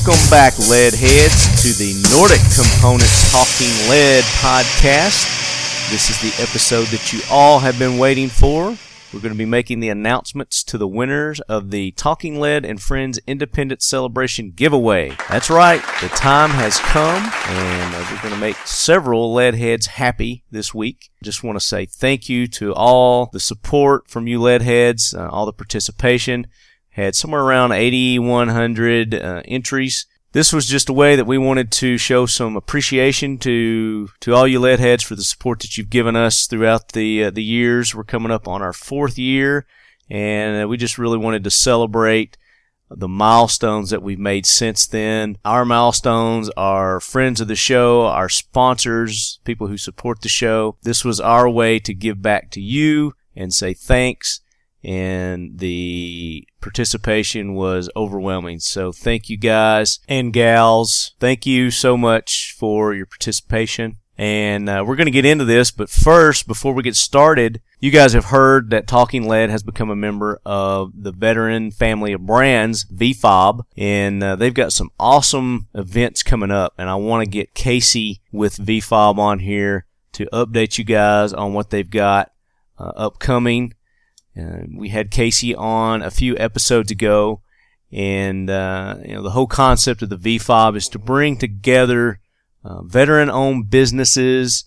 Welcome back, lead heads, to the Nordic Components Talking Lead podcast. This is the episode that you all have been waiting for. We're going to be making the announcements to the winners of the Talking Lead and Friends Independence Celebration giveaway. That's right, the time has come, and we're going to make several lead heads happy this week. Just want to say thank you to all the support from you lead heads, all the participation. Had somewhere around 8,100 entries. This was just a way that we wanted to show some appreciation to all you lead heads for the support that you've given us throughout the years. We're coming up on our 4th year, and we just really wanted to celebrate the milestones that we've made since then. Our milestones are friends of the show, our sponsors, people who support the show. This was our way to give back to you and say thanks. And the participation was overwhelming. So thank you guys and gals. Thank you so much for your participation. And we're going to get into this, but first, before we get started, you guys have heard that Talking Lead has become a member of the veteran family of brands, VFOB, and they've got some awesome events coming up. And I want to get Casey with VFOB on here to update you guys on what they've got upcoming. We had Casey on a few episodes ago, and the whole concept of the VFOB is to bring together veteran-owned businesses,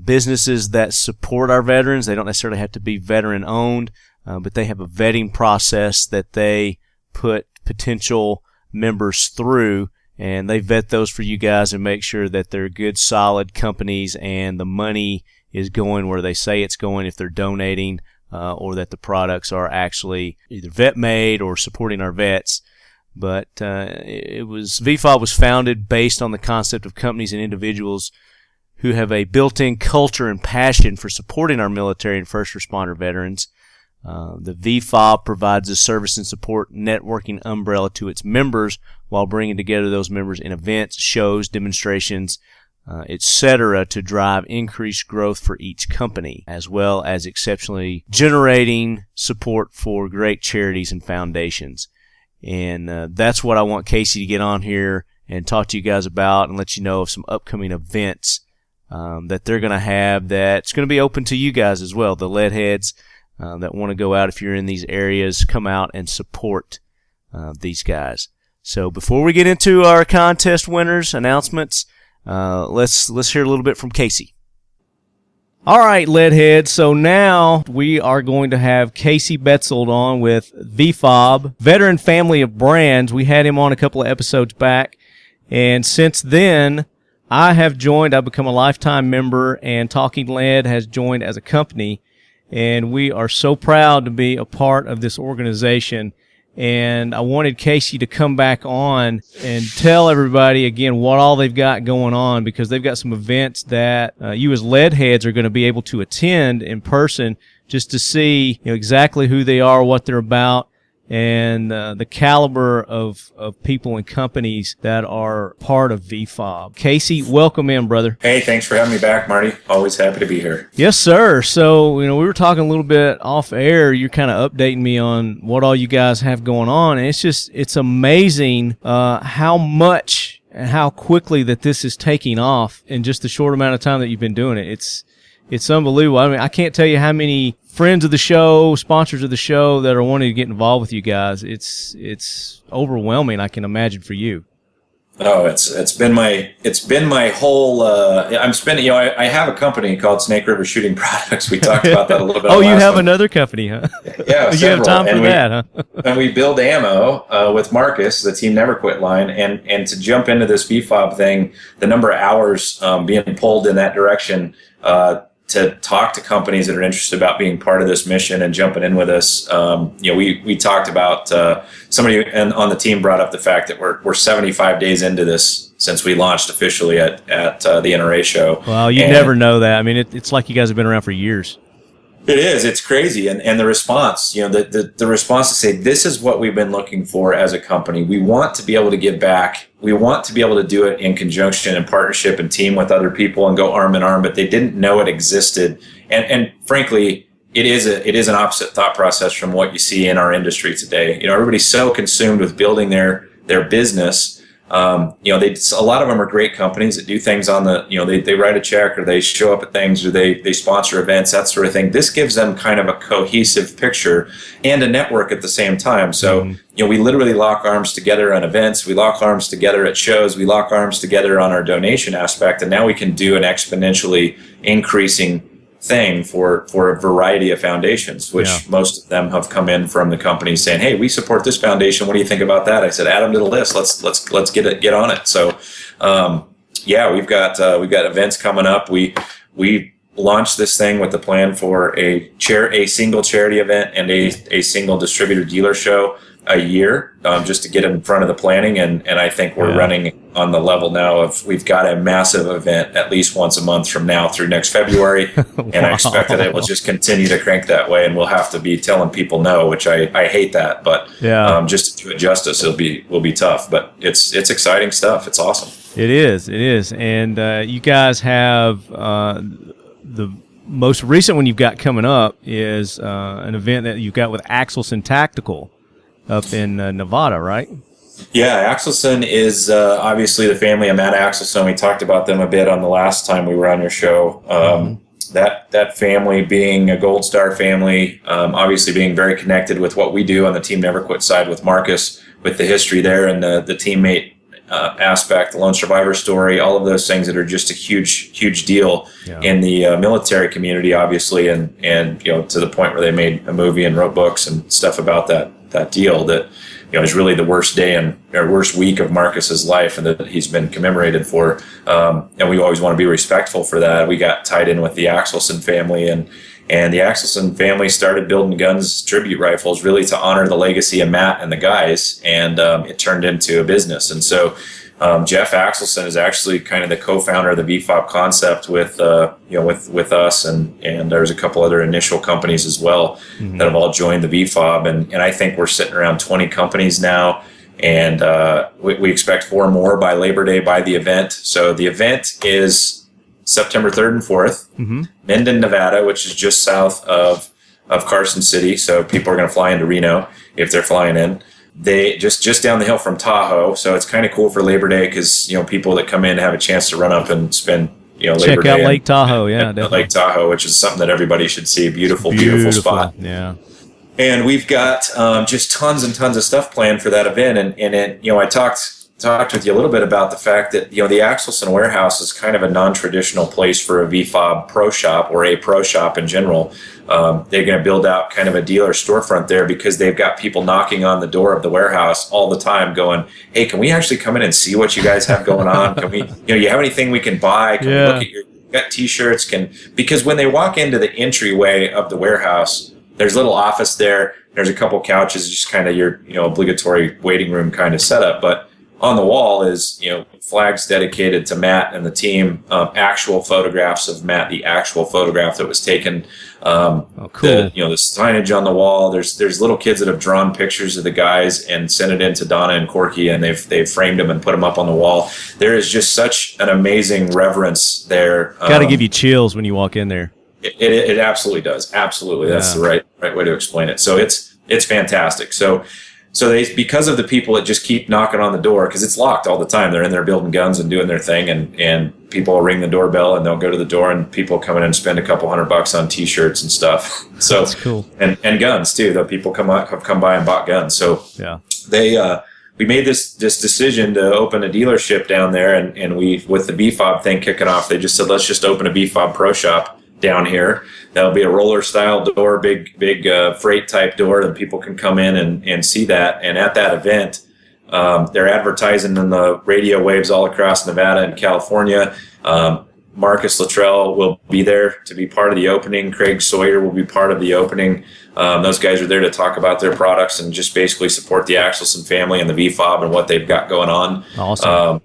businesses that support our veterans. They don't necessarily have to be veteran-owned, but they have a vetting process that they put potential members through, and they vet those for you guys and make sure that they're good, solid companies, and the money is going where they say it's going if they're donating. Or that the products are actually either vet-made or supporting our vets. But VFOB was founded based on the concept of companies and individuals who have a built-in culture and passion for supporting our military and first responder veterans. The VFOB provides a service and support networking umbrella to its members while bringing together those members in events, shows, demonstrations, etc., to drive increased growth for each company, as well as exceptionally generating support for great charities and foundations. And that's what I want Casey to get on here and talk to you guys about and let you know of some upcoming events that they're going to have that's going to be open to you guys as well, the lead heads that want to go out. If you're in these areas, come out and support these guys. So before we get into our contest winners announcements, let's hear a little bit from Casey. All right, Leadhead. So now we are going to have Casey Betzold on with VFOB, veteran family of brands. We had him on a couple of episodes back, and since then I've become a lifetime member, and Talking Lead has joined as a company, and we are so proud to be a part of this organization. And I wanted Casey to come back on and tell everybody again what all they've got going on, because they've got some events that you as lead heads are going to be able to attend in person just to see exactly who they are, what they're about, and the caliber of people and companies that are part of VFOB. Casey, welcome in, brother. Hey, thanks for having me back, Marty. Always happy to be here. Yes, sir. So, we were talking a little bit off air. You're kind of updating me on what all you guys have going on, and it's amazing how much and how quickly that this is taking off in just the short amount of time that you've been doing it. It's unbelievable. I mean, I can't tell you how many friends of the show, sponsors of the show that are wanting to get involved with you guys. It's overwhelming, I can imagine, for you. Oh, it's been my whole. I have a company called Snake River Shooting Products. We talked about that a little bit. Oh, you have another company, huh? Yeah, you have time for that, huh? And we build ammo with Marcus, the Team Never Quit line, and to jump into this VFOB thing, the number of hours being pulled in that direction. To talk to companies that are interested about being part of this mission and jumping in with us. We talked about somebody on the team brought up the fact that we're 75 days into this since we launched officially at the NRA show. Well, you never know that. I mean, it's like you guys have been around for years. It is. It's crazy. And the response, the response to say, this is what we've been looking for as a company. We want to be able to give back. We want to be able to do it in conjunction and partnership and team with other people and go arm in arm, but they didn't know it existed. And frankly, it is an opposite thought process from what you see in our industry today. Everybody's so consumed with building their business A lot of them are great companies that do things on the, they write a check or they show up at things or they sponsor events, that sort of thing. This gives them kind of a cohesive picture and a network at the same time. So, we literally lock arms together on events. We lock arms together at shows. We lock arms together on our donation aspect. And now we can do an exponentially increasing thing for a variety of foundations, which most of them have come in from the companies saying, "Hey, we support this foundation. What do you think about that?" I said, "Add them to the list. Let's get on it." So, we've got events coming up. We launched this thing with the plan for a single charity event and a single distributor dealer show a year, just to get in front of the planning. And I think we're running on the level now of we've got a massive event at least once a month from now through next February. Wow. And I expect that it will just continue to crank that way. And we'll have to be telling people no, which I hate that, but just to do it justice, will be tough, but it's exciting stuff. It's awesome. It is. And you guys have the most recent one you've got coming up is an event that you've got with Axelson Tactical up in Nevada, right? Yeah, Axelson is obviously the family of Matt Axelson. We talked about them a bit on the last time we were on your show. That family being a Gold Star family, obviously being very connected with what we do on the Team Never Quit side with Marcus, with the history there and the teammate aspect, the lone survivor story, all of those things that are just a huge deal in the military community, obviously, and to the point where they made a movie and wrote books and stuff about that deal that is really the worst day or worst week of Marcus's life, and that he's been commemorated for. And we always want to be respectful for that. We got tied in with the Axelson family, and the Axelson family started building guns, tribute rifles, really to honor the legacy of Matt and the guys, and it turned into a business. And so Jeff Axelson is actually kind of the co-founder of the VFOB concept with us, and there's a couple other initial companies as well that have all joined the VFOB, and I think we're sitting around 20 companies now, and we expect 4 more by Labor Day by the event. So the event is September 3rd and 4th, Minden, Nevada, which is just south of Carson City. So people are going to fly into Reno if they're flying in. They just down the hill from Tahoe. So it's kind of cool for Labor Day because, people that come in have a chance to run up and spend, Labor Day. Check out Lake Tahoe. Yeah, definitely. Lake Tahoe, which is something that everybody should see. Beautiful spot. Yeah. And we've got just tons and tons of stuff planned for that event. And it, I talked with you a little bit about the fact that, the Axelson warehouse is kind of a non-traditional place for a VFOB pro shop or a pro shop in general. They're going to build out kind of a dealer storefront there because they've got people knocking on the door of the warehouse all the time going, "Hey, can we actually come in and see what you guys have going on? Can we, you have anything we can buy? Can we look at you got t-shirts?" Because when they walk into the entryway of the warehouse, there's a little office there. There's a couple couches, just kind of your, obligatory waiting room kind of setup. But on the wall is, flags dedicated to Matt and the team, actual photographs of Matt, the actual photograph that was taken. Cool. The signage on the wall. There's little kids that have drawn pictures of the guys and sent it in to Donna and Corky, and they've framed them and put them up on the wall. There is just such an amazing reverence there. Got to give you chills when you walk in there. It absolutely does. Absolutely. That's the right way to explain it. So it's fantastic. So they, because of the people that just keep knocking on the door, because it's locked all the time. They're in there building guns and doing their thing, and people will ring the doorbell and they'll go to the door, and people come in and spend a couple $100 on t-shirts and stuff. So that's cool. And guns too, though. People have come by and bought guns. So we made this decision to open a dealership down there, and we, with the BFOB thing kicking off, they just said, let's just open a BFOB pro shop down here. That'll be a roller style door, big freight type door, and people can come in and see that. And at that event, they're advertising in the radio waves all across Nevada and California. Marcus Luttrell will be there to be part of the opening. Craig Sawyer will be part of the opening. Those guys are there to talk about their products and just basically support the Axelson family and the VFOB and what they've got going on. Awesome.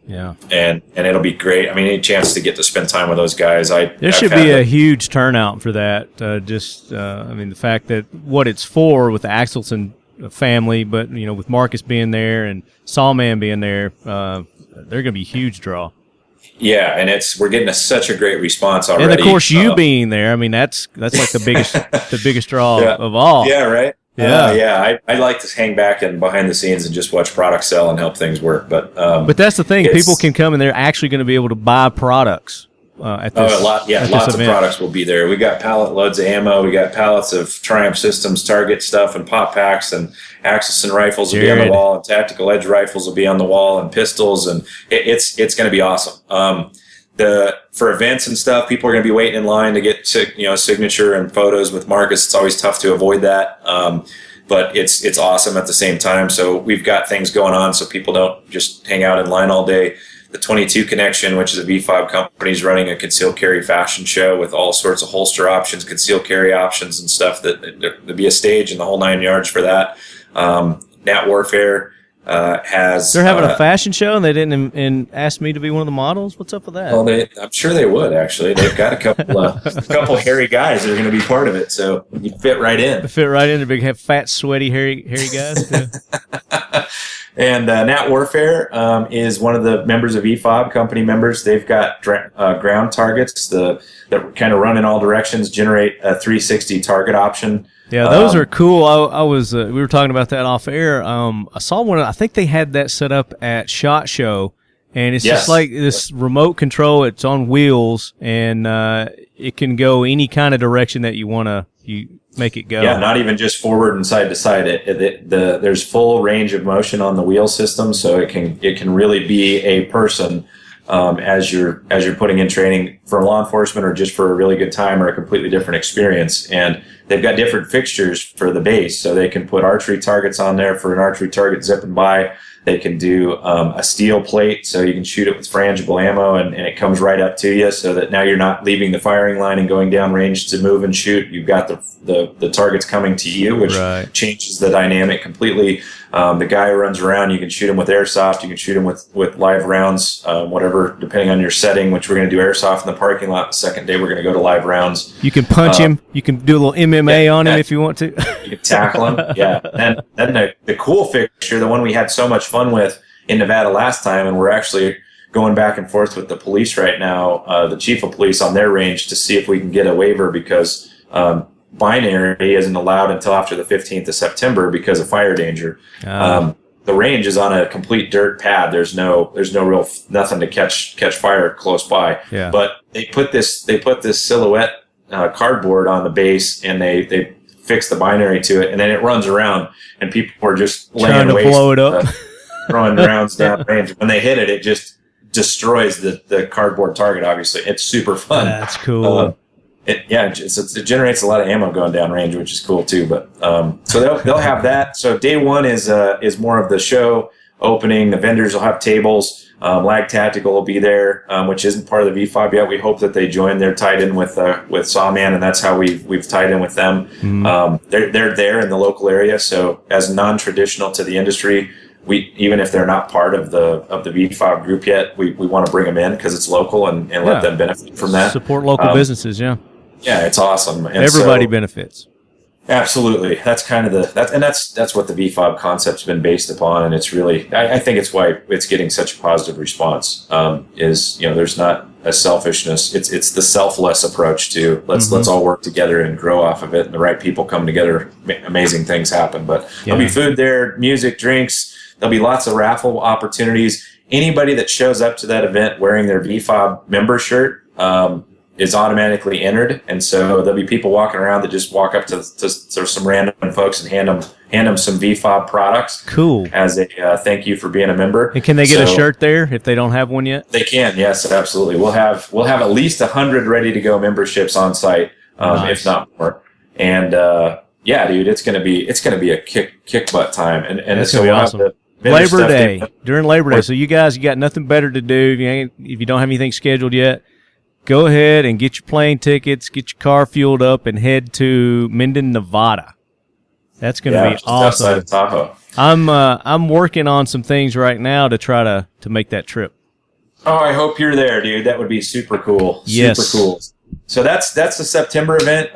And it'll be great. I mean, any chance to get to spend time with those guys. There should be a huge turnout for that. The fact that what it's for with the Axelson family, but, with Marcus being there and Sawman being there, they're going to be a huge draw. Yeah, and we're getting such a great response already. And of course, you being there, that's like the biggest draw of all. Yeah, right. Yeah. I like to hang back and behind the scenes and just watch products sell and help things work. But that's the thing. People can come and they're actually going to be able to buy products at this. Lots of products will be there. We got pallet loads of ammo. We got pallets of Triumph Systems target stuff and pop packs, and axis and rifles will be on the wall, and tactical edge rifles will be on the wall, and pistols, and it's going to be awesome. For events and stuff, people are going to be waiting in line to get signature and photos with Marcus. It's always tough to avoid that, but it's awesome at the same time. So we've got things going on so people don't just hang out in line all day. The 22 Connection, which is a V5 company, is running a concealed carry fashion show with all sorts of holster options, concealed carry options, and stuff. There'll be a stage and the whole 9 yards for that. Nat Warfare has. They're having a fashion show, and they didn't ask me to be one of the models. What's up with that? Well, I'm sure they would, actually. They've got a couple hairy guys that are going to be part of it, so you fit right in. Fit right in. The big, fat, sweaty, hairy guys. Yeah. And Nat Warfare is one of the members of EFOB, company members. They've got ground targets that kind of run in all directions, generate a 360 target option. Yeah, those are cool. I was we were talking about that off air. I saw one. I think they had that set up at SHOT Show, and it's just like this remote control. It's on wheels, and it can go any kind of direction that you want to. You make it go. Yeah, not even just forward and side to side. There's full range of motion on the wheel system, so it can really be a person as you're putting in training for law enforcement or just for a really good time or a completely different experience. And they've got different fixtures for the base, so they can put archery targets on there for an archery target zipping by. They can do a steel plate, so you can shoot it with frangible ammo, and it comes right up to you, so that now you're not leaving the firing line and going down range to move and shoot. You've got the targets coming to you, which changes the dynamic completely. The guy who runs around, you can shoot him with airsoft, you can shoot him with live rounds, whatever, depending on your setting, which we're going to do airsoft in the parking lot. The second day, we're going to go to live rounds. You can punch him. You can do a little MMA on him if you want to. You can tackle him. Yeah. And then the cool fixture, the one we had so much fun with in Nevada last time, and we're actually going back and forth with the police right now, the chief of police on their range, to see if we can get a waiver, because binary isn't allowed until after the 15th of September because of fire danger. The range is on a complete dirt pad. There's no real nothing to catch fire close by. Yeah. But they put this silhouette cardboard on the base, and they fix the binary to it, and then it runs around, and people are just trying to blow it up, throwing rounds down range. When they hit it, it just destroys the cardboard target. Obviously, it's super fun. That's cool. It generates a lot of ammo going down range, which is cool too. But so they'll have that. So day one is more of the show opening. The vendors will have tables. Lag Tactical will be there, which isn't part of the V5 yet. We hope that they join. They're tied in with Sawman, and that's how we've tied in with them. Mm-hmm. They're there in the local area. So as non-traditional to the industry, even if they're not part of the V5 group yet, we want to bring them in because it's local and let them benefit from that. Support local businesses, yeah. Yeah, it's awesome. And everybody benefits. Absolutely. That's kind of that's what the V5 concept's been based upon, and it's really I think it's why it's getting such a positive response. There's not a selfishness. It's the selfless approach to let's all work together and grow off of it, and the right people come together, amazing things happen. But there'll be food there, music, drinks. There'll be lots of raffle opportunities. Anybody that shows up to that event wearing their V5 member shirt is automatically entered, and so there'll be people walking around that just walk up to some random folks and hand them some V5 products. Cool. As a thank you for being a member. And can they get a shirt there if they don't have one yet? They can. Yes, absolutely. We'll have at least 100 ready to go memberships on site, if not more. And dude, it's gonna be a kick butt time, and it's gonna be awesome. Labor Day, during Labor Day. So you guys, you got nothing better to do. If you don't have anything scheduled yet, go ahead and get your plane tickets, get your car fueled up, and head to Minden, Nevada. That's going to be awesome. Outside of Tahoe. I'm working on some things right now to try to make that trip. Oh, I hope you're there, dude. That would be super cool. Yes. Super cool. So that's the September event.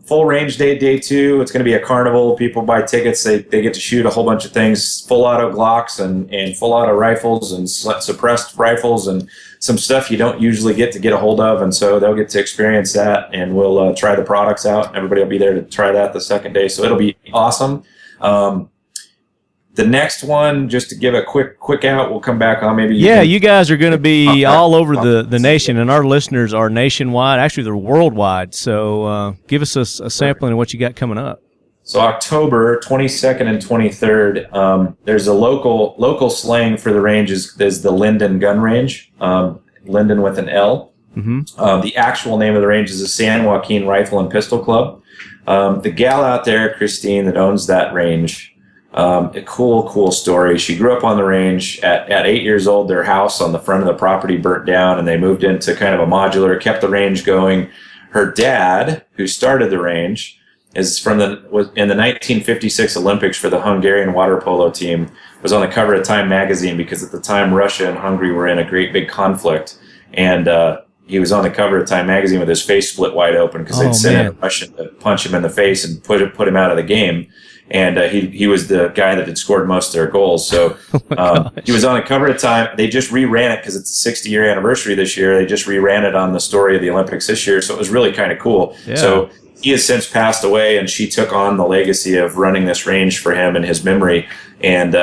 Full range day 2. It's going to be a carnival. People buy tickets. They get to shoot a whole bunch of things, full auto Glocks and full auto rifles and suppressed rifles and some stuff you don't usually get a hold of. And so they'll get to experience that, and we'll try the products out. Everybody will be there to try that the second day. So it'll be awesome. The next one, just to give a quick out, we'll come back on maybe. You guys are going to be all over the nation, and our listeners are nationwide. Actually, they're worldwide. So give us a sampling of what you got coming up. So October 22nd and 23rd, there's a local slang for the range is the Linden Gun Range, Linden with an L. Mm-hmm. The actual name of the range is the San Joaquin Rifle and Pistol Club. The gal out there, Christine, that owns that range, a cool story. She grew up on the range. At 8 years old, their house on the front of the property burnt down, and they moved into kind of a modular, kept the range going. Her dad, who started the range, was in the 1956 Olympics for the Hungarian water polo team, was on the cover of Time magazine because at the time Russia and Hungary were in a great big conflict, and he was on the cover of Time magazine with his face split wide open because they'd sent a Russian to punch him in the face and put him out of the game. And he was the guy that had scored most of their goals. So he was on the cover of Time. They just reran it because it's a 60-year anniversary this year. They just reran it on the story of the Olympics this year. So it was really kind of cool. Yeah. So he has since passed away, and she took on the legacy of running this range for him in his memory. And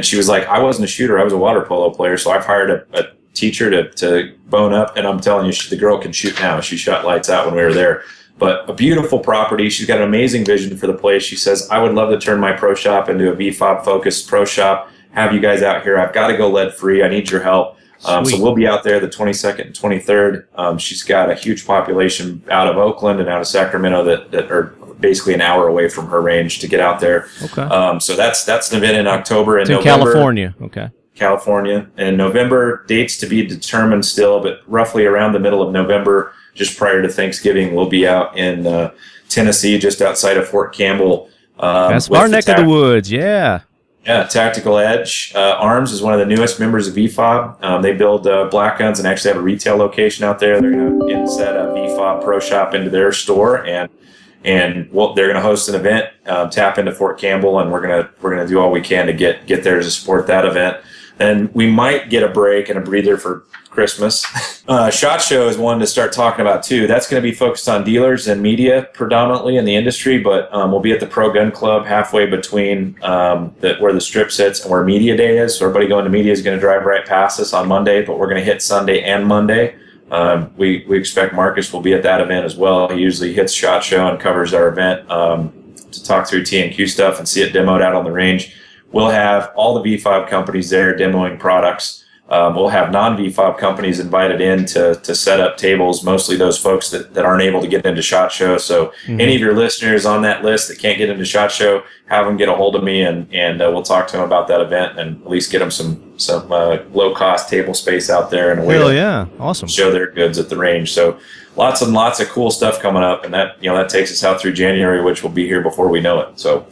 she was like, I wasn't a shooter. I was a water polo player. So I've hired a teacher to bone up. And I'm telling you, the girl can shoot now. She shot lights out when we were there. But a beautiful property. She's got an amazing vision for the place. She says, I would love to turn my pro shop into a VFOB-focused pro shop, have you guys out here. I've got to go lead-free. I need your help. So we'll be out there the 22nd and 23rd. She's got a huge population out of Oakland and out of Sacramento that are basically an hour away from her range to get out there. Okay. So that's an event in October. It's in California. Okay. California. And November, dates to be determined still, but roughly around the middle of November, just prior to Thanksgiving, we'll be out in Tennessee, just outside of Fort Campbell. That's our neck of the woods, yeah. Yeah, Tactical Edge Arms is one of the newest members of VFOB. They build black guns and actually have a retail location out there. They're going to inset a VFOB Pro Shop into their store, and they're going to host an event, tap into Fort Campbell, and we're going to do all we can to get there to support that event. And we might get a break and a breather for Christmas. SHOT Show is one to start talking about too. That's going to be focused on dealers and media predominantly in the industry, but we'll be at the Pro Gun Club halfway between where the strip sits and where media day is. So everybody going to media is going to drive right past us on Monday, but we're going to hit Sunday and Monday. We expect Marcus will be at that event as well. He usually hits SHOT Show and covers our event to talk through T&Q stuff and see it demoed out on the range. We'll have all the V5 companies there demoing products. We'll have non-V5 companies invited in to set up tables, mostly those folks that aren't able to get into SHOT Show. So any of your listeners on that list that can't get into SHOT Show, have them get a hold of me, and we'll talk to them about that event and at least get them some low-cost table space out there and a way to awesome. show their goods at the range. So lots and lots of cool stuff coming up, and that takes us out through January, which will be here before we know it. So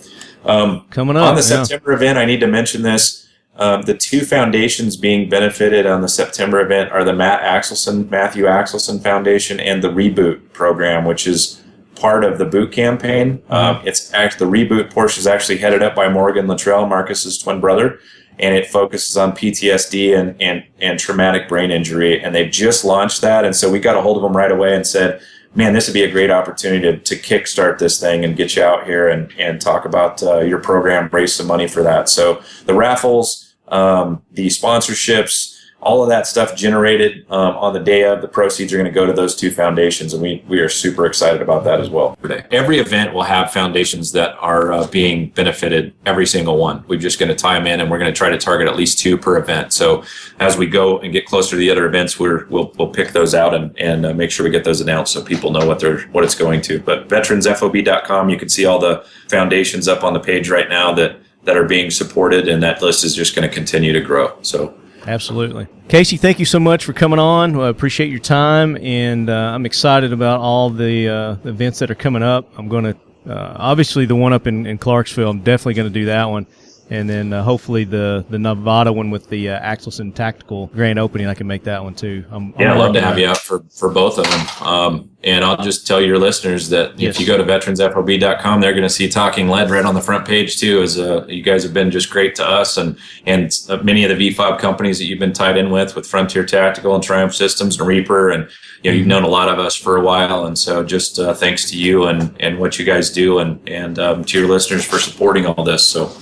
coming up on the September event, I need to mention this. The two foundations being benefited on the September event are the Matthew Axelson Foundation and the Reboot program, which is part of the boot campaign. The Reboot portion is actually headed up by Morgan Luttrell, Marcus's twin brother, and it focuses on PTSD and traumatic brain injury. And they've just launched that, and so we got a hold of them right away and said, man, this would be a great opportunity to kickstart this thing and get you out here and talk about your program, raise some money for that. So the raffles, the sponsorships, all of that stuff generated on the day of, the proceeds are going to go to those two foundations, and we are super excited about that as well. Every event will have foundations that are being benefited, every single one. We're just going to tie them in, and we're going to try to target at least two per event. So as we go and get closer to the other events, we'll pick those out and make sure we get those announced so people know what it's going to. But veteransfob.com, you can see all the foundations up on the page right now that are being supported, and that list is just going to continue to grow. So. Absolutely. Casey, thank you so much for coming on. I appreciate your time, and I'm excited about all the events that are coming up. I'm going to, obviously the one up in Clarksville, I'm definitely going to do that one. And then hopefully the Nevada one with the Axelson Tactical grand opening, I can make that one too. I'd love to have you out for both of them. And I'll just tell your listeners that if you go to veteransfob.com, they're going to see Talking Lead right on the front page too. As you guys have been just great to us and many of the VFOB companies that you've been tied in with Frontier Tactical and Triumph Systems and Reaper, and you've known a lot of us for a while. And so just thanks to you and what you guys do, and to your listeners for supporting all this. So.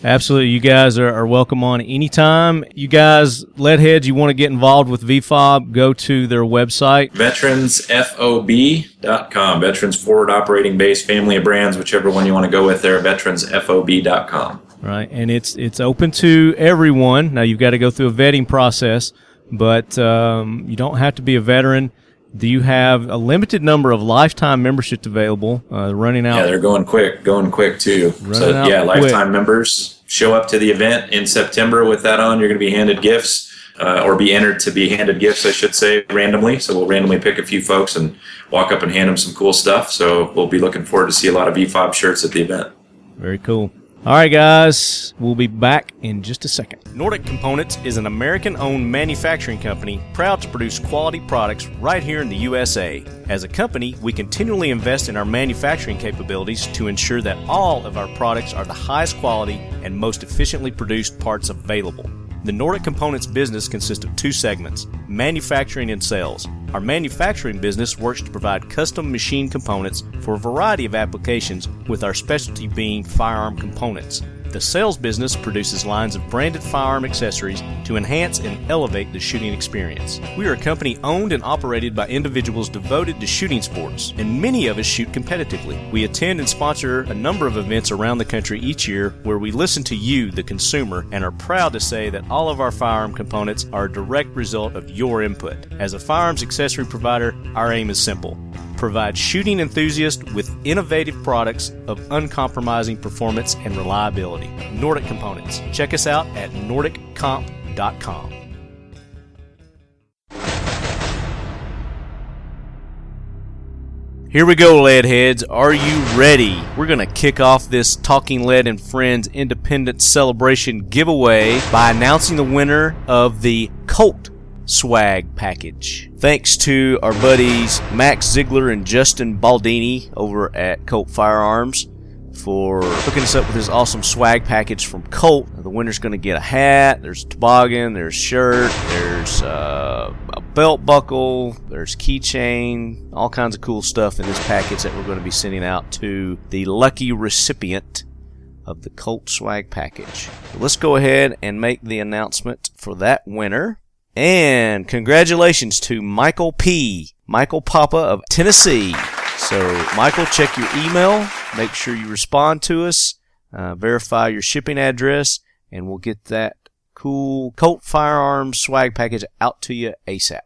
Absolutely. You guys are welcome on anytime. You guys, leadheads, you want to get involved with VFOB, go to their website. veteransfob.com. Veterans Forward Operating Base, family of brands, whichever one you want to go with there, veteransfob.com. Right, and it's open to everyone. Now, you've got to go through a vetting process, but you don't have to be a veteran. Do you have a limited number of lifetime memberships available? Running out. Yeah, they're going quick too. Lifetime members show up to the event in September with that on. You're going to be handed gifts, or be entered to be handed gifts, I should say, randomly. So we'll randomly pick a few folks and walk up and hand them some cool stuff. So we'll be looking forward to see a lot of VFOB shirts at the event. Very cool. All right, guys, we'll be back in just a second. Nordic Components is an American-owned manufacturing company proud to produce quality products right here in the USA. As a company, we continually invest in our manufacturing capabilities to ensure that all of our products are the highest quality and most efficiently produced parts available. The Nordic Components business consists of two segments, manufacturing and sales. Our manufacturing business works to provide custom machine components for a variety of applications, with our specialty being firearm components. The sales business produces lines of branded firearm accessories to enhance and elevate the shooting experience. We are a company owned and operated by individuals devoted to shooting sports, and many of us shoot competitively. We attend and sponsor a number of events around the country each year where we listen to you, the consumer, and are proud to say that all of our firearm components are a direct result of your input. As a firearms accessory provider, our aim is simple: provide shooting enthusiasts with innovative products of uncompromising performance and reliability. Nordic Components. Check us out at nordiccomp.com. Here we go, lead heads. Are you ready? We're going to kick off this Talking Lead and Friends Independence Celebration giveaway by announcing the winner of the Colt swag package. Thanks to our buddies Max Ziegler and Justin Baldini over at Colt Firearms for hooking us up with this awesome swag package from Colt. The winner's going to get a hat, there's a toboggan, there's a shirt, there's a belt buckle, there's keychain, all kinds of cool stuff in this package that we're going to be sending out to the lucky recipient of the Colt swag package. So let's go ahead and make the announcement for that winner. And congratulations to Michael P. Michael Papa of Tennessee. So, Michael, check your email. Make sure you respond to us. Verify your shipping address, and we'll get that cool Colt Firearms swag package out to you ASAP.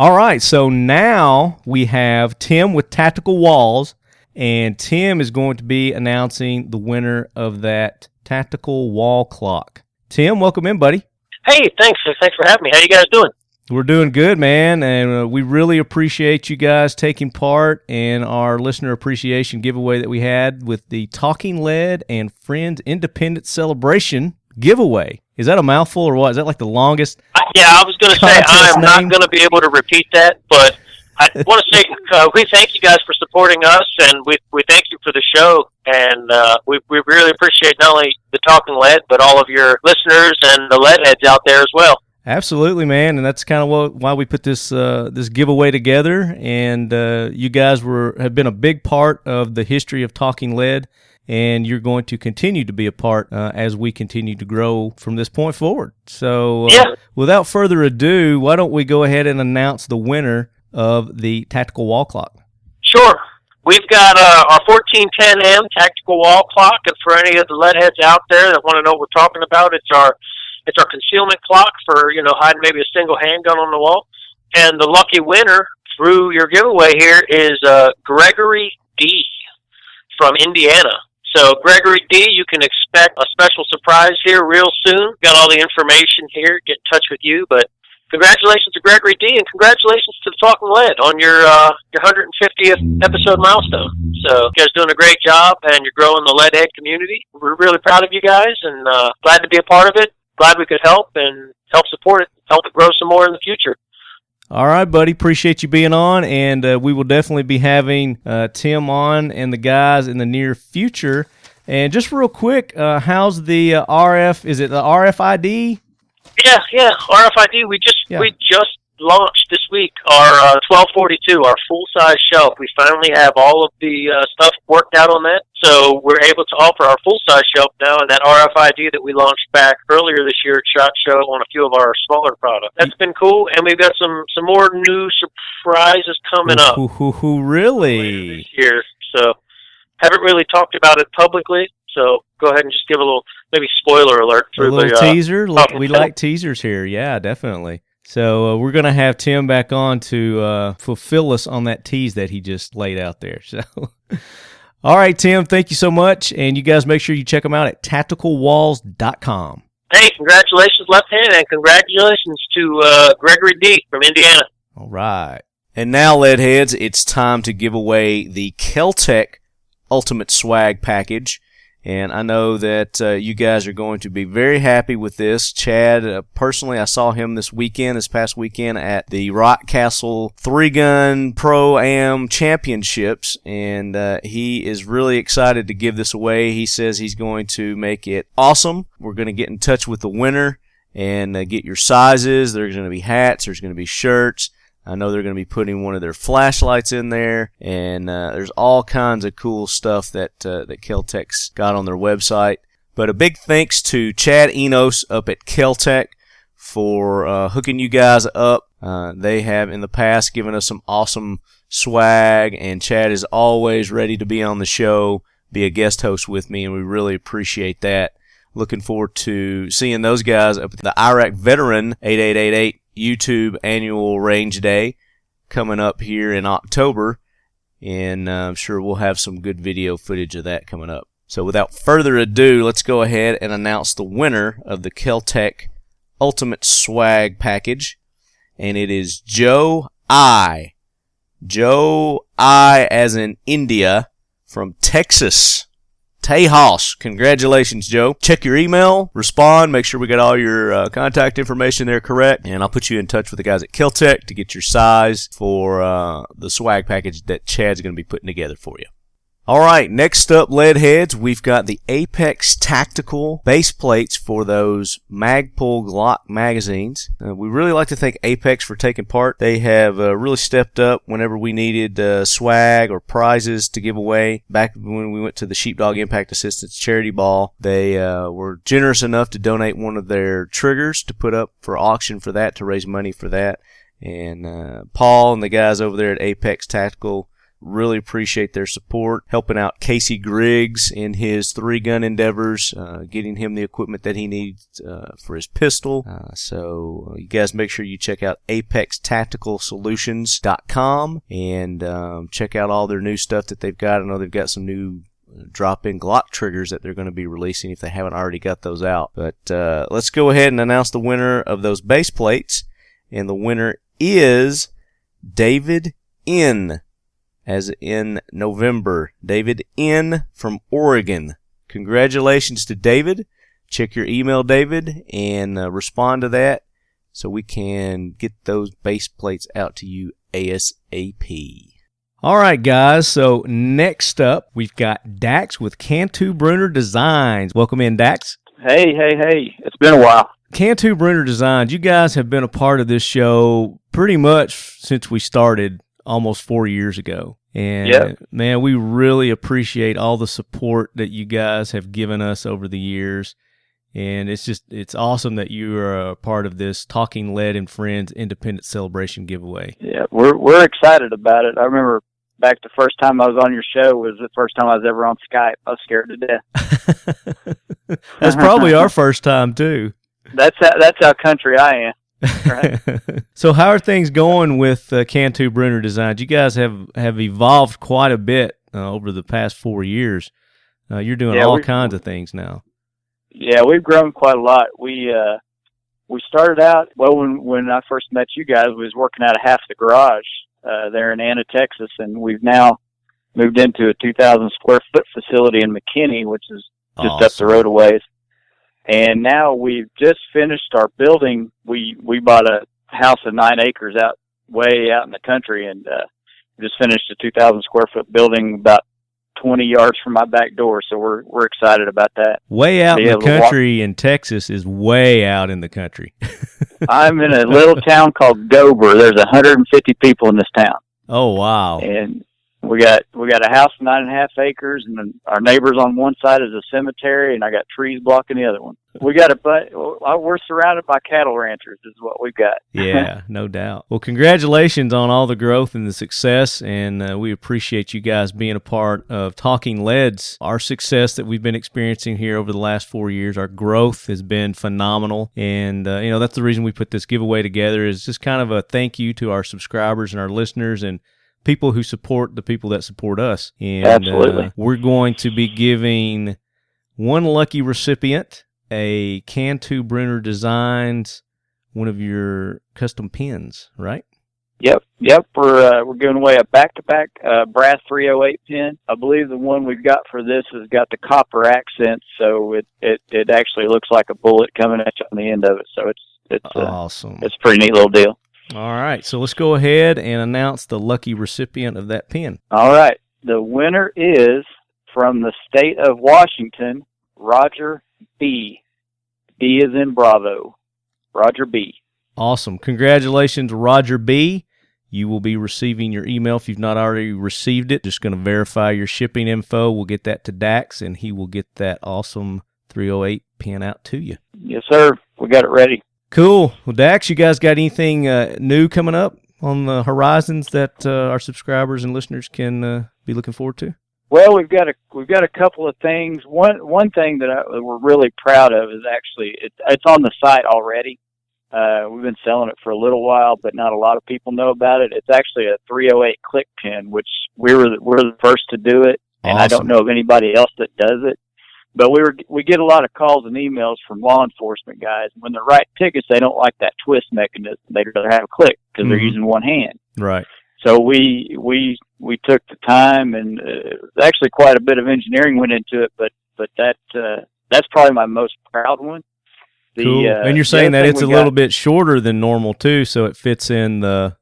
All right, so now we have Tim with Tactical Walls, and Tim is going to be announcing the winner of that tactical wall clock. Tim, welcome in, buddy. Hey, thanks. Thanks for having me. How you guys doing? We're doing good, man, and we really appreciate you guys taking part in our listener appreciation giveaway that we had with the Talking Lead and Friends Independence Celebration giveaway. Is that a mouthful or what? Is that like the longest? Yeah, I was going to say I'm not going to be able to repeat that, but I want to say we thank you guys for supporting us, and we thank you for the show, and we really appreciate not only the Talking Lead, but all of your listeners and the lead heads out there as well. Absolutely, man, and that's kind of why we put this this giveaway together. And you guys have been a big part of the history of Talking Lead, and you're going to continue to be a part as we continue to grow from this point forward. So, without further ado, why don't we go ahead and announce the winner of the Tactical Wall Clock? Sure. We've got our 1410M Tactical Wall Clock, and for any of the lead heads out there that want to know what we're talking about, it's our concealment clock for, hiding maybe a single handgun on the wall. And the lucky winner through your giveaway here is Gregory D. from Indiana. So, Gregory D., you can expect a special surprise here real soon. Got all the information here. Get in touch with you. But congratulations to Gregory D., and congratulations to the Talking Lead on your 150th episode milestone. So you guys are doing a great job, and you're growing the lead head community. We're really proud of you guys, and glad to be a part of it. Glad we could help support it, help it grow some more in the future. All right, buddy. Appreciate you being on, and we will definitely be having Tim on and the guys in the near future. And just real quick, how's the RF? Is it the RFID? Yeah, RFID. We just launched this week our 1242, our full-size shelf. We finally have all of the stuff worked out on that, so we're able to offer our full-size shelf now, and that RFID that we launched back earlier this year at SHOT Show on a few of our smaller products. That's been cool, and we've got some more new surprises coming up. Really? This year, so haven't really talked about it publicly, so go ahead and just give a little, maybe spoiler alert. A little teaser? We like teasers here, yeah, definitely. So we're going to have Tim back on to fulfill us on that tease that he just laid out there. So, all right, Tim, thank you so much. And you guys make sure you check them out at tacticalwalls.com. Hey, congratulations, Left Hand, and congratulations to Gregory D. from Indiana. All right. And now, Leadheads, it's time to give away the kel-tec Ultimate Swag Package. And I know that you guys are going to be very happy with this. Chad, personally, I saw him this past weekend at the Rock Castle 3-Gun Pro-Am Championships, and he is really excited to give this away. He says he's going to make it awesome. We're going to get in touch with the winner and get your sizes. There's going to be hats. There's going to be shirts. I know they're going to be putting one of their flashlights in there, and there's all kinds of cool stuff that kel-tec's got on their website. But a big thanks to Chad Enos up at kel-tec for hooking you guys up. They have in the past given us some awesome swag, and Chad is always ready to be on the show, be a guest host with me, and we really appreciate that. Looking forward to seeing those guys up at the Iraq Veteran 8888 YouTube Annual Range Day coming up here in October, and I'm sure we'll have some good video footage of that coming up. So without further ado, let's go ahead and announce the winner of the kel-tec Ultimate Swag Package, and it is Joe I. Joe I as in India from Texas. Tejas. Congratulations, Joe. Check your email, respond, make sure we got all your contact information there correct, and I'll put you in touch with the guys at kel-tec to get your size for the swag package that Chad's going to be putting together for you. All right, next up, Leadheads, we've got the Apex Tactical base plates for those Magpul Glock magazines. We really like to thank Apex for taking part. They have really stepped up whenever we needed swag or prizes to give away. Back when we went to the Sheepdog Impact Assistance Charity Ball, they were generous enough to donate one of their triggers to put up for auction for that, to raise money for that. And Paul and the guys over there at Apex Tactical really appreciate their support, helping out Casey Griggs in his 3-gun endeavors, getting him the equipment that he needs for his pistol. So you guys make sure you check out apextacticalsolutions.com and check out all their new stuff that they've got. I know they've got some new drop-in Glock triggers that they're going to be releasing if they haven't already got those out. But let's go ahead and announce the winner of those base plates, and the winner is David N., as in November. David N. from Oregon. Congratulations to David. Check your email, David, and respond to that so we can get those base plates out to you ASAP. All right, guys, so next up, we've got Dax with Cantu Bruner Designs. Welcome in, Dax. Hey. It's been a while. Cantu Bruner Designs, you guys have been a part of this show pretty much since we started almost 4 years ago. And yep. Man, we really appreciate all the support that you guys have given us over the years. And it's awesome that you are a part of this Talking Lead and Friends Independent Celebration giveaway. Yeah, we're excited about it. I remember back the first time I was on your show was the first time I was ever on Skype. I was scared to death. That's probably our first time too. That's how country I am. Right. So how are things going with Cantu Bruner Designs? You guys have evolved quite a bit over the past 4 years. You're doing all kinds of things now. Yeah, we've grown quite a lot. We started out, well, when I first met you guys, we was working out of half the garage there in Anna, Texas, and we've now moved into a 2,000 square foot facility in McKinney, which is just up the road a ways. And now we've just finished our building. We bought a house of 9 acres way out in the country, and just finished a 2,000 square foot building about 20 yards from my back door. So we're excited about that. Way out in the country in Texas is way out in the country. I'm in a little town called Gober. There's 150 people in this town. Oh, wow. And we got a house of 9.5 acres, and then our neighbors on one side is a cemetery, and I got trees blocking the other one. We're surrounded by cattle ranchers is what we've got. Yeah, no doubt. Well, congratulations on all the growth and the success, and we appreciate you guys being a part of Talking Leads. Our success that we've been experiencing here over the last 4 years, our growth has been phenomenal, and that's the reason we put this giveaway together, is just kind of a thank you to our subscribers and our listeners and people who support the people that support us. And absolutely. We're going to be giving one lucky recipient a Cantu Bruner Designs, one of your custom pins, right? Yep. We're giving away a back-to-back brass 308 pin. I believe the one we've got for this has got the copper accents, so it actually looks like a bullet coming at you on the end of it. So it's awesome. It's a pretty neat little deal. All right, so let's go ahead and announce the lucky recipient of that pin. All right, the winner is from the state of Washington, Roger B. B is in Bravo. Roger B. Awesome. Congratulations, Roger B. You will be receiving your email if you've not already received it. Just going to verify your shipping info. We'll get that to Dax, and he will get that awesome 308 pin out to you. Yes, sir. We got it ready. Cool. Well, Dax, you guys got anything new coming up on the horizons that our subscribers and listeners can be looking forward to? Well, we've got a couple of things. One thing that we're really proud of is actually it's on the site already. We've been selling it for a little while, but not a lot of people know about it. It's actually a 308 click pin, which we're the first to do it, and awesome. I don't know of anybody else that does it. But we get a lot of calls and emails from law enforcement guys. When they're writing tickets, they don't like that twist mechanism. They'd rather have a click because they're using one hand. Right. So we took the time, and actually quite a bit of engineering went into it. But that's probably my most proud one. Cool. And you're saying that it's a little bit shorter than normal too, so it fits in the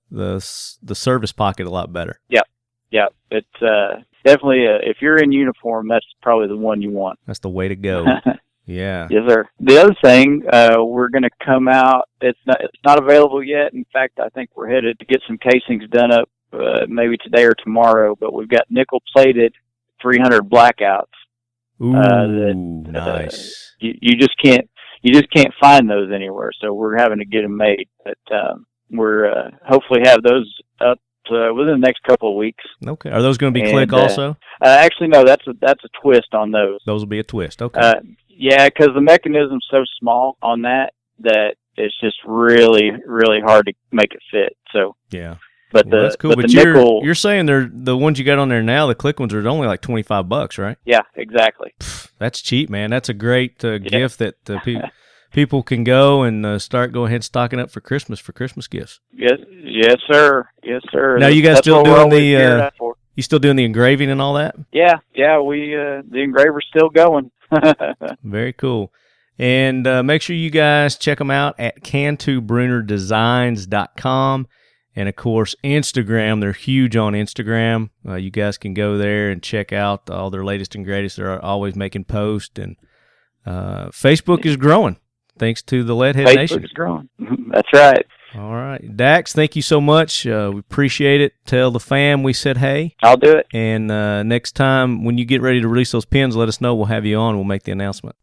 service pocket a lot better. Yeah. It's definitely if you're in uniform, that's probably the one you want. That's the way to go. Yeah. Yes, sir. The other thing, we're going to come out. It's not available yet. In fact, I think we're headed to get some casings done up maybe today or tomorrow. But we've got nickel plated 300 blackouts. Ooh, nice. You just can't find those anywhere. So we're having to get them made. But we're hopefully have those up within the next couple of weeks. Okay. Are those going to be click also? Actually, no. That's a twist on those. Those will be a twist. Okay. Yeah, because the mechanism's so small on that it's just really, really hard to make it fit. So yeah. But that's cool. But you're saying the ones you got on there now, the click ones, are only like $25, right? Yeah, exactly. That's cheap, man. That's a great gift that people can go and go ahead and stocking up for Christmas gifts. Yes, sir. Now you guys still doing you still doing the engraving and all that? Yeah. We the engraver's still going. Very cool. And make sure you guys check them out at cantubrunerdesigns.com. And, of course, Instagram. They're huge on Instagram. You guys can go there and check out all their latest and greatest. They're always making posts. And Facebook is growing, thanks to the Leadhead Nation. Facebook is growing. That's right. All right. Dax, thank you so much. We appreciate it. Tell the fam we said hey. I'll do it. And next time when you get ready to release those pins, let us know. We'll have you on. We'll make the announcement.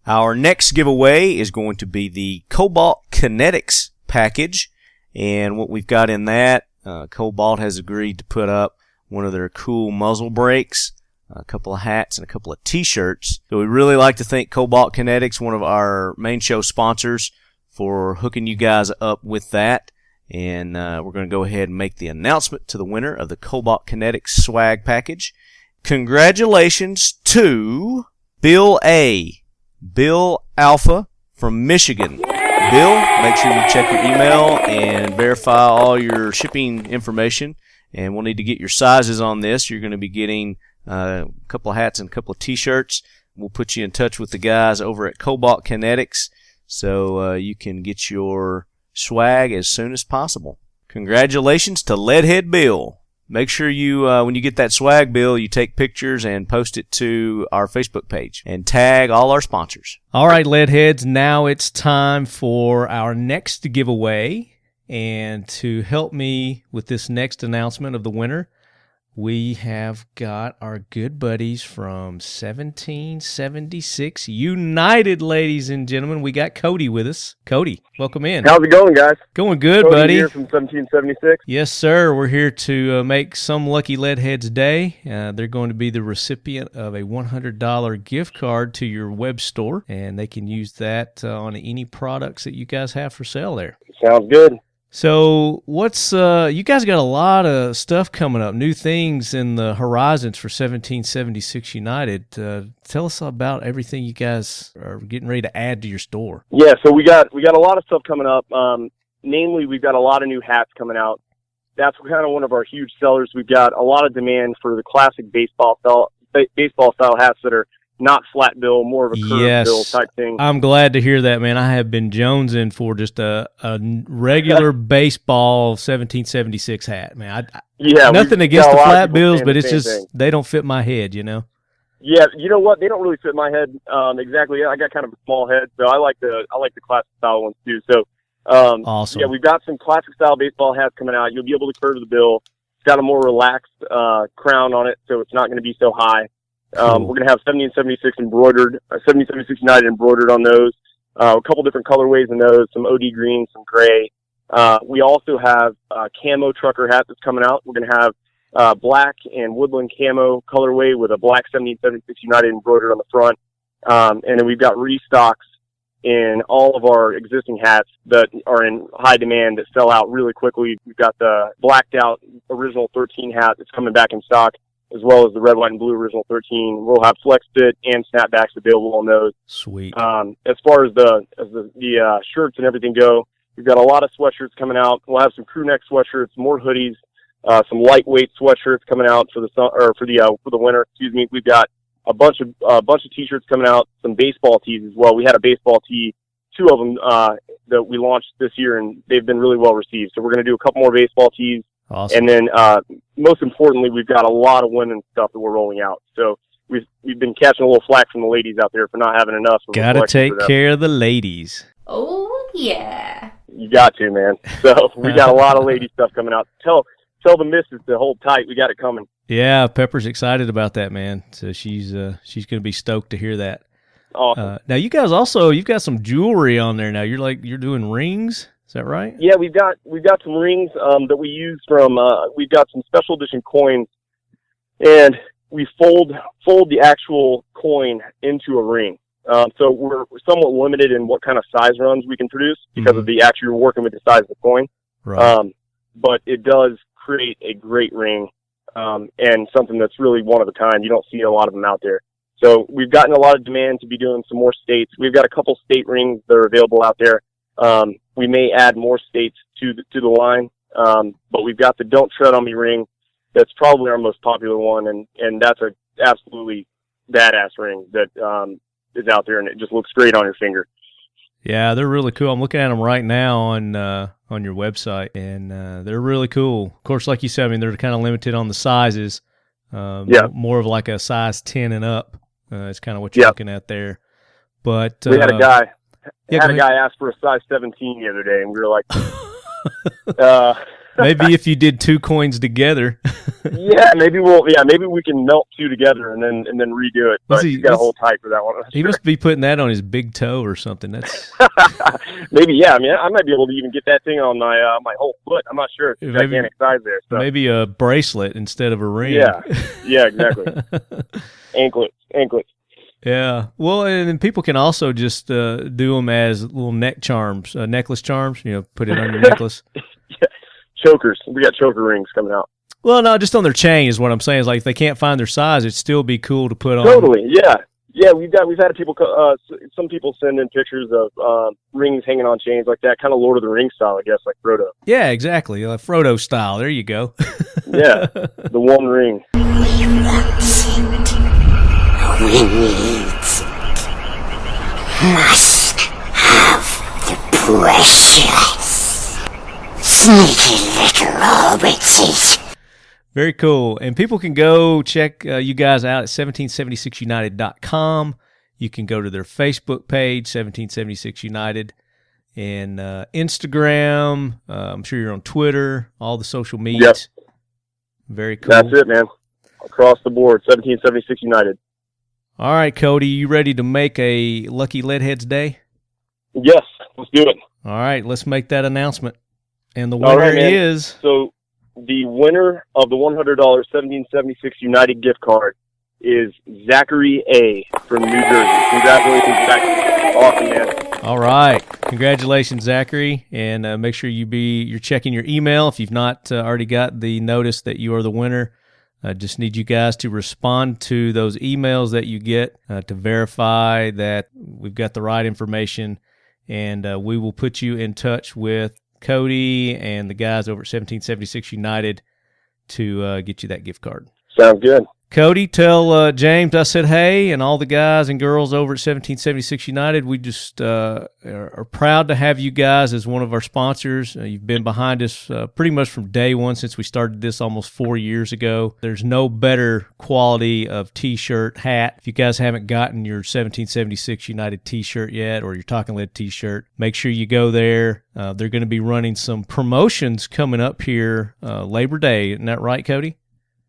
Our next giveaway is going to be the Cobalt Kinetics package. And what we've got in that, Cobalt has agreed to put up one of their cool muzzle brakes, a couple of hats, and a couple of T-shirts. So we'd really like to thank Cobalt Kinetics, one of our main show sponsors, for hooking you guys up with that. And we're going to go ahead and make the announcement to the winner of the Cobalt Kinetics swag package. Congratulations to Bill A. Bill Alpha from Michigan. Bill, make sure you check your email and verify all your shipping information, and we'll need to get your sizes on this. You're going to be getting a couple of hats and a couple of T-shirts. We'll put you in touch with the guys over at Cobalt Kinetics so you can get your swag as soon as possible. Congratulations to Leadhead Bill. Make sure you, when you get that swag, Bill, you take pictures and post it to our Facebook page and tag all our sponsors. All right, Leadheads, now it's time for our next giveaway. And to help me with this next announcement of the winner, we have got our good buddies from 1776 United, ladies and gentlemen. We got Cody with us. Cody, welcome in. How's it going, guys? Going good, Cody buddy. Here from 1776. Yes, sir. We're here to make some lucky Leadheads day. They're going to be the recipient of a $100 gift card to your web store, and they can use that on any products that you guys have for sale there. Sounds good. So what's you guys got a lot of stuff coming up, new things in the horizons for 1776 United. Tell us about everything you guys are getting ready to add to your store. Yeah, so we got a lot of stuff coming up. Namely, we've got a lot of new hats coming out. That's kind of one of our huge sellers. We've got a lot of demand for the classic baseball style hats that are not flat bill, more of a curved bill type thing. I'm glad to hear that, man. I have been jonesing for just a regular baseball 1776 hat, man. Nothing against the flat bills, but it's just they don't fit my head, you know. Yeah, you know what? They don't really fit my head exactly. I got kind of a small head, so I like the classic style ones too. So awesome. Yeah, we've got some classic style baseball hats coming out. You'll be able to curve the bill. It's got a more relaxed crown on it, so it's not going to be so high. We're going to have 1776 embroidered, 1776 United embroidered on those. A couple different colorways in those, some OD green, some gray. We also have camo trucker hat that's coming out. We're going to have black and woodland camo colorway with a black 1776 United embroidered on the front. And then we've got restocks in all of our existing hats that are in high demand that sell out really quickly. We've got the blacked out original 13 hat that's coming back in stock, as well as the red, white, and blue original 13. We'll have flex fit and snapbacks available on those. Sweet. As far as the shirts and everything go, we've got a lot of sweatshirts coming out. We'll have some crew neck sweatshirts, more hoodies, some lightweight sweatshirts coming out for the winter. Excuse me. We've got a bunch of t-shirts coming out, some baseball tees as well. We had a baseball tee, 2 of them that we launched this year, and they've been really well received. So we're going to do a couple more baseball tees. Awesome. And then, most importantly, we've got a lot of women's stuff that we're rolling out. So we've been catching a little flack from the ladies out there for not having enough. Gotta take care of the ladies. Oh, yeah. You got to, man. So we got a lot of lady stuff coming out. Tell the missus to hold tight. We got it coming. Yeah, Pepper's excited about that, man. So she's going to be stoked to hear that. Awesome. Now you guys you've got some jewelry on there now. You're doing rings. Is that right? Yeah, we've got some rings that we use from. We've got some special edition coins, and we fold the actual coin into a ring. So we're somewhat limited in what kind of size runs we can produce because of the actually we're working with the size of the coin. Right. But it does create a great ring, and something that's really one of a kind. You don't see a lot of them out there. So we've gotten a lot of demand to be doing some more states. We've got a couple state rings that are available out there. We may add more states to the line, but we've got the Don't Tread on Me ring. That's probably our most popular one, and that's a absolutely badass ring that is out there, and it just looks great on your finger. Yeah, they're really cool. I'm looking at them right now on your website, and they're really cool. Of course, like you said, I mean, they're kind of limited on the sizes. More of like a size 10 and up. It's kind of what you're looking at there. But we had a guy. A guy ask for a size 17 the other day, and we were like, maybe if you did 2 coins together. maybe we can melt 2 together and then redo it. But you got to hold tight for that one. He must be putting that on his big toe or something. That's maybe. Yeah, I mean, I might be able to even get that thing on my whole foot. I'm not sure. It's gigantic size there. So. Maybe a bracelet instead of a ring. Yeah, exactly. Anklets. Yeah. Well, and then people can also just do them as little neck charms, necklace charms, put it on your necklace. Chokers. We got choker rings coming out. Well, no, just on their chain is what I'm saying. Is like if they can't find their size, it'd still be cool to put on. Totally. Yeah. We've had some people send in pictures of rings hanging on chains like that, kind of Lord of the Rings style, I guess, like Frodo. Yeah, exactly. Frodo style. There you go. Yeah, the One Ring. We want it. We need it. Must have the precious, sneaky little hobbitses. Very cool. And people can go check you guys out at 1776united.com. You can go to their Facebook page, 1776 United, and Instagram. I'm sure you're on Twitter, all the social media. Yep. Very cool. That's it, man. Across the board, 1776 United. All right, Cody, you ready to make a Lucky Leadheads Day? Yes, let's do it. All right, let's make that announcement. And the winner is... So the winner of the $100 1776 United gift card is Zachary A. from New Jersey. Congratulations, Zachary. Awesome, man. All right. Congratulations, Zachary. And make sure you're checking your email if you've not already got the notice that you are the winner. I just need you guys to respond to those emails that you get to verify that we've got the right information. And we will put you in touch with Cody and the guys over at 1776 United to get you that gift card. Sounds good. Cody, tell James I said hey, and all the guys and girls over at 1776 United. We just are proud to have you guys as one of our sponsors. You've been behind us pretty much from day one since we started this almost 4 years ago. There's no better quality of T-shirt, hat. If you guys haven't gotten your 1776 United T-shirt yet or your Talking Lead T-shirt, make sure you go there. They're going to be running some promotions coming up here Labor Day. Isn't that right, Cody?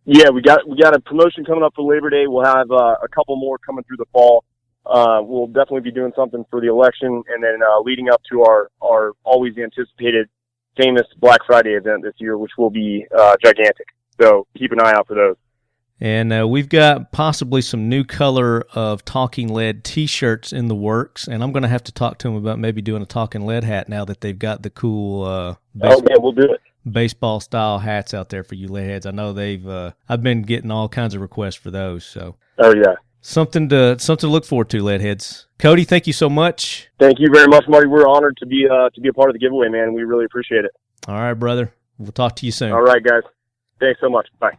Yeah, we got a promotion coming up for Labor Day. We'll have a couple more coming through the fall. We'll definitely be doing something for the election, and then leading up to our always anticipated famous Black Friday event this year, which will be gigantic. So keep an eye out for those. And we've got possibly some new color of Talking Lead T-shirts in the works, and I'm going to have to talk to them about maybe doing a Talking Lead hat now that they've got the cool we'll do it. Baseball style hats out there for you leadheads. I know I've been getting all kinds of requests for those. So yeah, something to look forward to, leadheads. Cody, thank you so much. Thank you very much, Marty. We're honored to be a part of the giveaway, man. We really appreciate it. All right, brother. We'll talk to you soon. All right, guys. Thanks so much. Bye.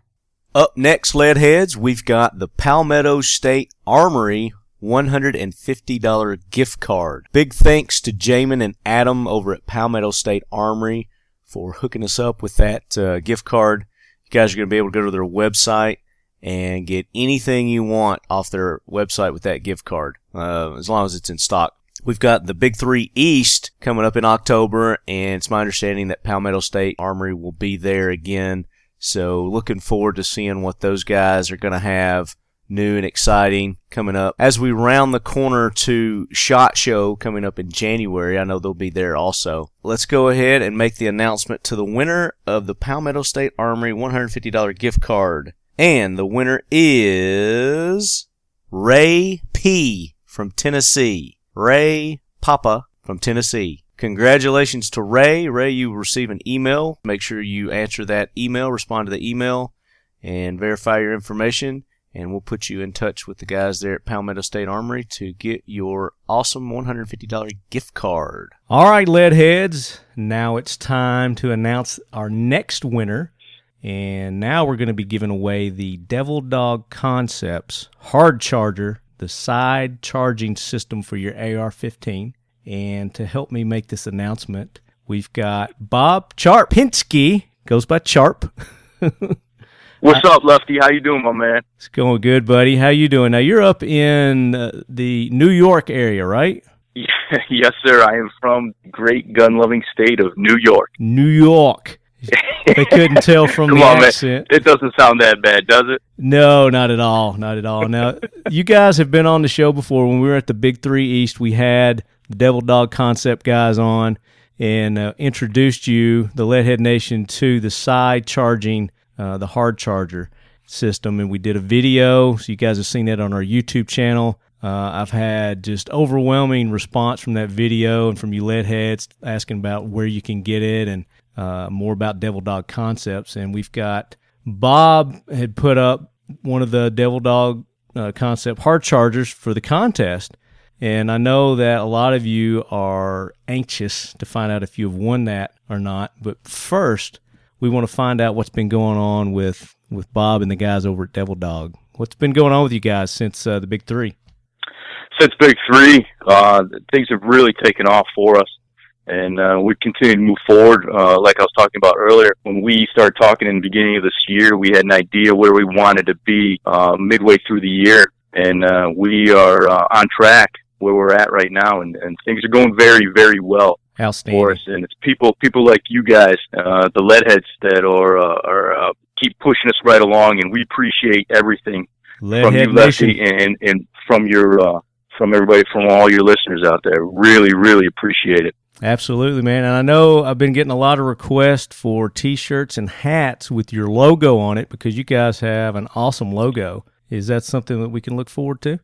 Up next, leadheads, we've got the Palmetto State Armory $150 gift card. Big thanks to Jamin and Adam over at Palmetto State Armory for hooking us up with that gift card. You guys are going to be able to go to their website and get anything you want off their website with that gift card, as long as it's in stock. We've got the Big 3 East coming up in October, and it's my understanding that Palmetto State Armory will be there again. So looking forward to seeing what those guys are going to have new and exciting coming up. As we round the corner to SHOT Show coming up in January, I know they'll be there also. Let's go ahead and make the announcement to the winner of the Palmetto State Armory $150 gift card. And the winner is Ray P. from Tennessee. Ray Papa from Tennessee. Congratulations to Ray. Ray, you will receive an email. Make sure you answer that email, respond to the email, and verify your information. And we'll put you in touch with the guys there at Palmetto State Armory to get your awesome $150 gift card. All right, leadheads. Now it's time to announce our next winner. And now we're going to be giving away the Devil Dog Concepts hard charger, the side charging system for your AR-15. And to help me make this announcement, we've got Bob Charpinski, goes by Charp. What's up, Lefty? How you doing, my man? It's going good, buddy. How you doing? Now, you're up in the New York area, right? Yes, sir. I am from the great gun-loving state of New York. New York. They couldn't tell from the accent. Man. It doesn't sound that bad, does it? No, not at all. Not at all. Now, you guys have been on the show before. When we were at the Big 3 East, we had the Devil Dog Concept guys on and introduced you, the Leadhead Nation, to the side charging the hard charger system, and we did a video, so you guys have seen that on our YouTube channel. I've had just overwhelming response from that video and from you leadheads asking about where you can get it and more about Devil Dog Concepts. And we've got Bob had put up one of the Devil Dog Concept hard chargers for the contest, and I know that a lot of you are anxious to find out if you have won that or not. But first, we want to find out what's been going on with Bob and the guys over at Devil Dog. What's been going on with you guys since the Big 3? Since Big 3, things have really taken off for us, and we continue to move forward. Like I was talking about earlier, when we started talking in the beginning of this year, we had an idea where we wanted to be midway through the year, and we are on track where we're at right now, and things are going very, very well for us. And it's people like you guys, the Leadheads, that are keep pushing us right along, and we appreciate everything from you, Lefty, and from your from everybody, from all your listeners out there. Really, really appreciate it. Absolutely, man. And I know I've been getting a lot of requests for T-shirts and hats with your logo on it, because you guys have an awesome logo. Is that something that we can look forward to?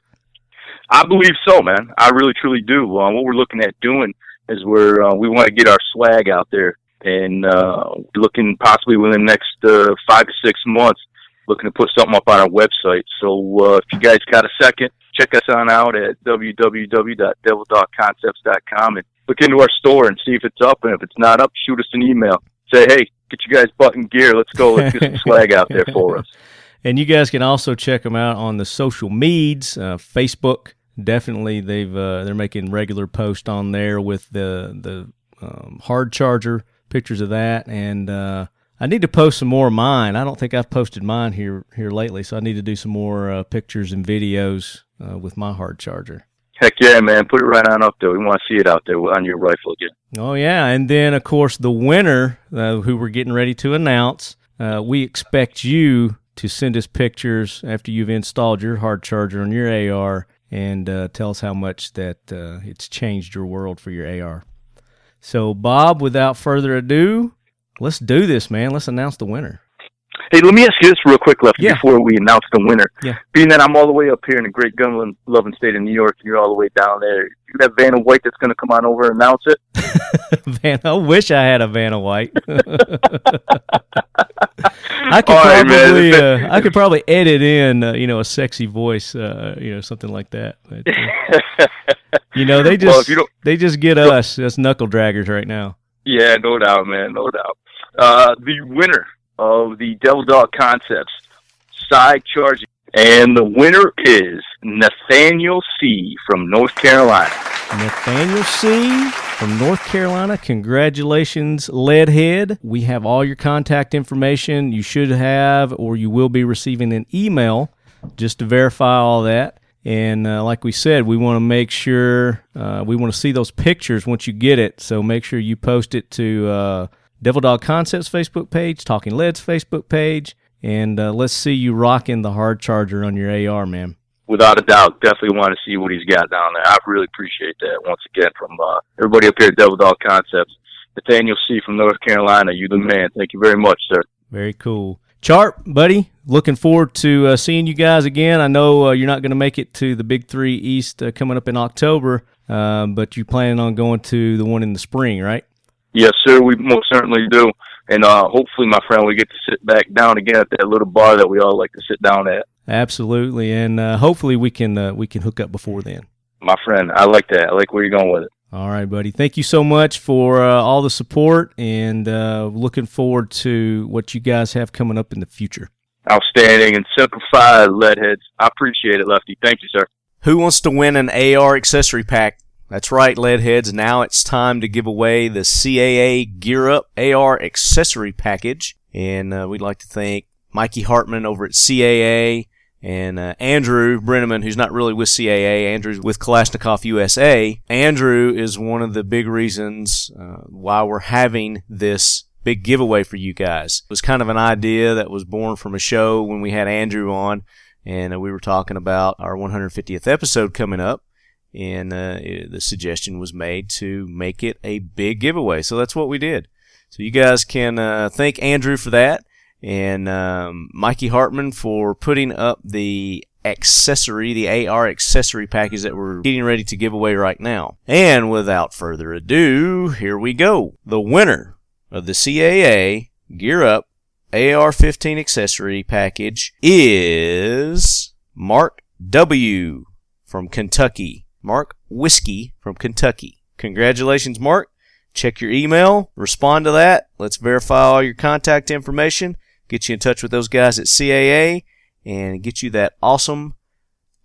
I believe so, man. I really, truly do. What we're looking at doing is we want to get our swag out there, and looking possibly within the next 5 to 6 months, looking to put something up on our website. So if you guys got a second, check us on out at www.devildogconcepts.com and look into our store and see if it's up. And if it's not up, shoot us an email. Say, hey, get you guys butt and gear. Let's go. Let's get some swag out there for us. And you guys can also check them out on the social medias, Facebook. Definitely, they're making regular posts on there with the hard charger, pictures of that. And I need to post some more of mine. I don't think I've posted mine here lately, so I need to do some more pictures and videos with my hard charger. Heck yeah, man. Put it right on up there. We want to see it out there on your rifle again. Oh, yeah. And then, of course, the winner, who we're getting ready to announce, we expect you to send us pictures after you've installed your hard charger on your AR and tell us how much that it's changed your world for your AR. So, Bob, without further ado, let's do this, man. Let's announce the winner. Hey, let me ask you this real quick, Lefty, before we announce the winner. Yeah. Being that I'm all the way up here in the great gun-loving state of New York, and you're all the way down there, you have Vanna White that's going to come on over and announce it? I wish I had a Vanna White. I could probably edit in, a sexy voice, something like that. But, they just get us knuckle draggers right now. Yeah, no doubt, man, no doubt. The winner of the Devil Dog Concepts side charging, and the winner is Nathaniel C. from North Carolina. Nathaniel C. from North Carolina. Congratulations, Leadhead. We have all your contact information. You should have, or you will be receiving an email just to verify all that. And like we said, we want to make sure, we want to see those pictures once you get it. So make sure you post it to Devil Dog Concepts Facebook page, Talking Lead's Facebook page, and let's see you rocking the hard charger on your AR, man. Without a doubt, definitely want to see what he's got down there. I really appreciate that once again from everybody up here at Devil Dog Concepts. Nathaniel C. from North Carolina, you the man. Thank you very much, sir. Very cool. Charp, buddy, looking forward to seeing you guys again. I know you're not going to make it to the Big 3 East coming up in October, but you're planning on going to the one in the spring, right? Yes, sir, we most certainly do. And hopefully, my friend, we get to sit back down again at that little bar that we all like to sit down at. Absolutely, and hopefully we can hook up before then. My friend, I like that. I like where you're going with it. All right, buddy. Thank you so much for all the support, and looking forward to what you guys have coming up in the future. Outstanding and simplified, Leadheads. I appreciate it, Lefty. Thank you, sir. Who wants to win an AR accessory pack? That's right, Leadheads. Now it's time to give away the CAA Gear Up AR accessory package. And we'd like to thank Mikey Hartman over at CAA and Andrew Brenneman, who's not really with CAA. Andrew's with Kalashnikov USA. Andrew is one of the big reasons why we're having this big giveaway for you guys. It was kind of an idea that was born from a show when we had Andrew on, and we were talking about our 150th episode coming up. And the suggestion was made to make it a big giveaway. So that's what we did. So you guys can thank Andrew for that, and Mikey Hartman for putting up the accessory, the AR accessory package that we're getting ready to give away right now. And without further ado, here we go. The winner of the CAA Gear Up AR-15 accessory package is Mark W. from Kentucky. Mark Whiskey from Kentucky. Congratulations, Mark. check your email, respond to that. Let's verify all your contact information, get you in touch with those guys at CAA, and get you that awesome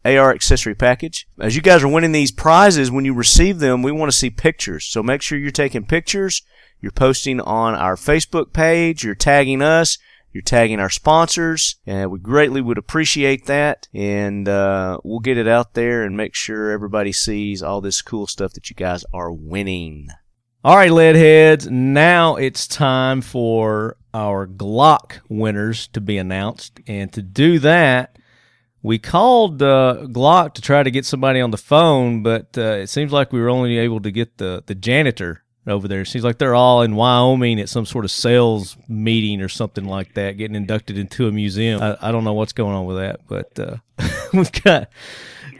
AR accessory package. As you guys are winning these prizes, when you receive them, we want to see pictures. So make sure you're taking pictures. You're posting on our Facebook page. You're tagging us. You're tagging our sponsors. And we greatly would appreciate that. And we'll get it out there and make sure everybody sees all this cool stuff that you guys are winning. All right, Leadheads. Now it's time for our Glock winners to be announced. And to do that, we called Glock to try to get somebody on the phone, but it seems like we were only able to get the janitor over there. It seems like they're all in Wyoming at some sort of sales meeting or something like that, getting inducted into a museum. I don't know what's going on with that, but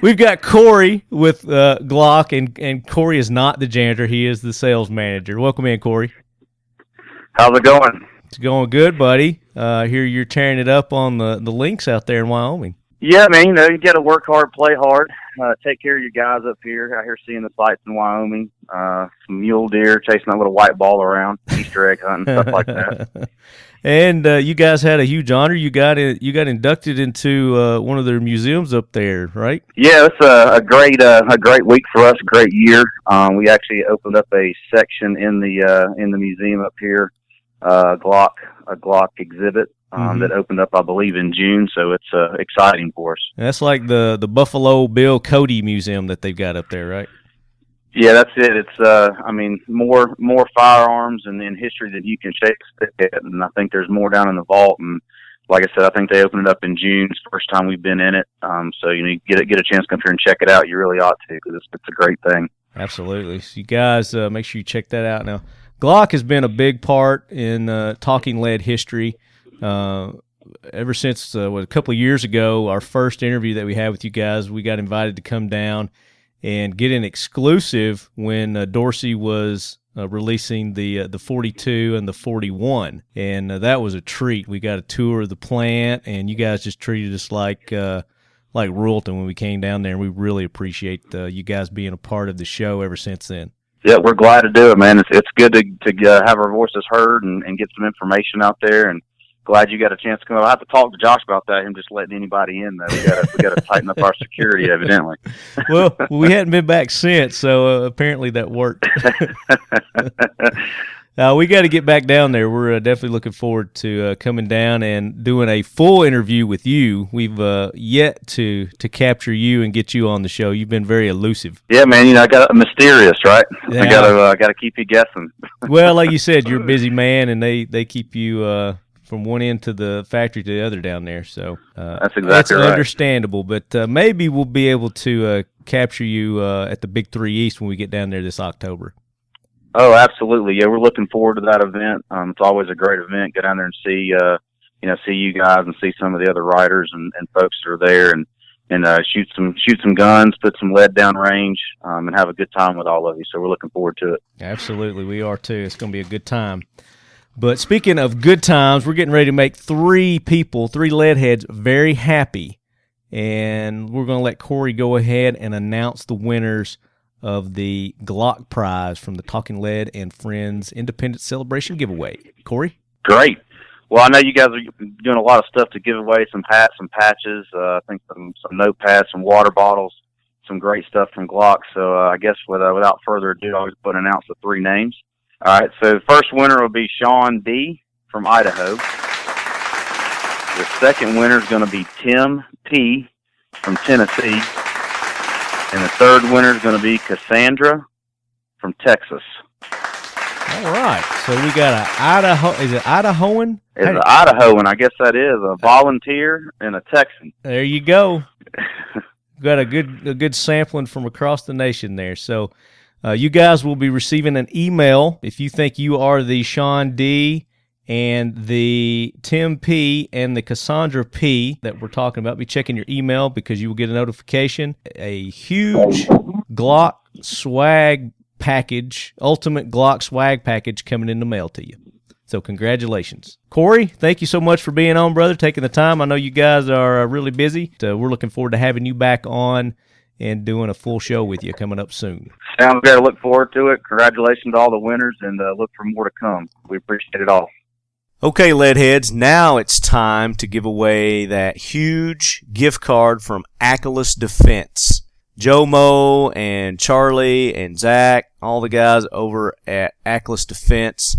we've got Corey with Glock, and Corey is not the janitor. He is the sales manager. Welcome in, Corey. How's it going? It's going good, buddy. Here you're tearing it up on the links out there in Wyoming. Yeah, man, you got to work hard, play hard, take care of your guys up here, out here seeing the sights in Wyoming, some mule deer, chasing that little white ball around, Easter egg hunting, stuff like that. And you guys had a huge honor. You got inducted into one of their museums up there, right? Yeah, it's a great week for us, a great year. We actually opened up a section in the museum up here, a Glock exhibit. That opened up, I believe, in June, so it's exciting for us. That's like the Buffalo Bill Cody Museum that they've got up there, right? Yeah, that's it. It's more firearms and in history than you can shake a stick at, and I think there's more down in the vault. And like I said, I think they opened it up in June. It's the first time we've been in it, so you get a chance to come here and check it out. You really ought to, because it's a great thing. Absolutely. So you guys make sure you check that out. Now, Glock has been a big part in Talking Lead history. Ever since a couple of years ago, our first interview that we had with you guys, we got invited to come down and get an exclusive when Dorsey was releasing the 42 and the 41, and that was a treat. We got a tour of the plant, and you guys just treated us like royalty when we came down there, and we really appreciate you guys being a part of the show ever since then. Yeah, we're glad to do it, man. It's good to have our voices heard and get some information out there, and glad you got a chance to come up. I have to talk to Josh about that, him just letting anybody in, though. We got to tighten up our security, evidently. Well, we hadn't been back since, so apparently that worked. We got to get back down there. We're definitely looking forward to coming down and doing a full interview with you. We've yet to capture you and get you on the show. You've been very elusive. Yeah, man. I got mysterious, right? Yeah. I got to keep you guessing. Well, like you said, you're a busy man, and they keep you from one end to the factory to the other down there. So that's exactly right. Understandable, but maybe we'll be able to capture you at the Big 3 East when we get down there this October. Oh, absolutely. Yeah, we're looking forward to that event. It's always a great event. Go down there and see you guys and see some of the other riders and folks that are there, and shoot some guns, put some lead down range, and have a good time with all of you. So we're looking forward to it. Absolutely, we are too. It's going to be a good time. But speaking of good times, we're getting ready to make three leadheads very happy, and we're going to let Corey go ahead and announce the winners of the Glock Prize from the Talking Lead and Friends Independence Celebration giveaway. Corey? Great. Well, I know you guys are doing a lot of stuff to give away, some hats, some patches, I think some notepads, some water bottles, some great stuff from Glock. So I guess without further ado, I'll just announce the three names. All right, so the first winner will be Sean D. from Idaho. The second winner is going to be Tim P. from Tennessee. And the third winner is going to be Cassandra from Texas. All right, so we got an Idaho. Is it Idahoan? It's an Idahoan, I guess that is, a volunteer and a Texan. There you go. Got a good sampling from across the nation there. So you guys will be receiving an email if you think you are the Sean D. and the Tim P. and the Cassandra P. that we're talking about. Be checking your email because you will get a notification. A huge Glock swag package, ultimate Glock swag package coming in the mail to you. So congratulations. Corey, thank you so much for being on, brother, taking the time. I know you guys are really busy. We're looking forward to having you back on and doing a full show with you coming up soon. Sounds good. I look forward to it. Congratulations to all the winners, and look for more to come. We appreciate it all. Okay, Leadheads, now it's time to give away that huge gift card from Achelous Defense. Joe Mo and Charlie and Zach, all the guys over at Achelous Defense,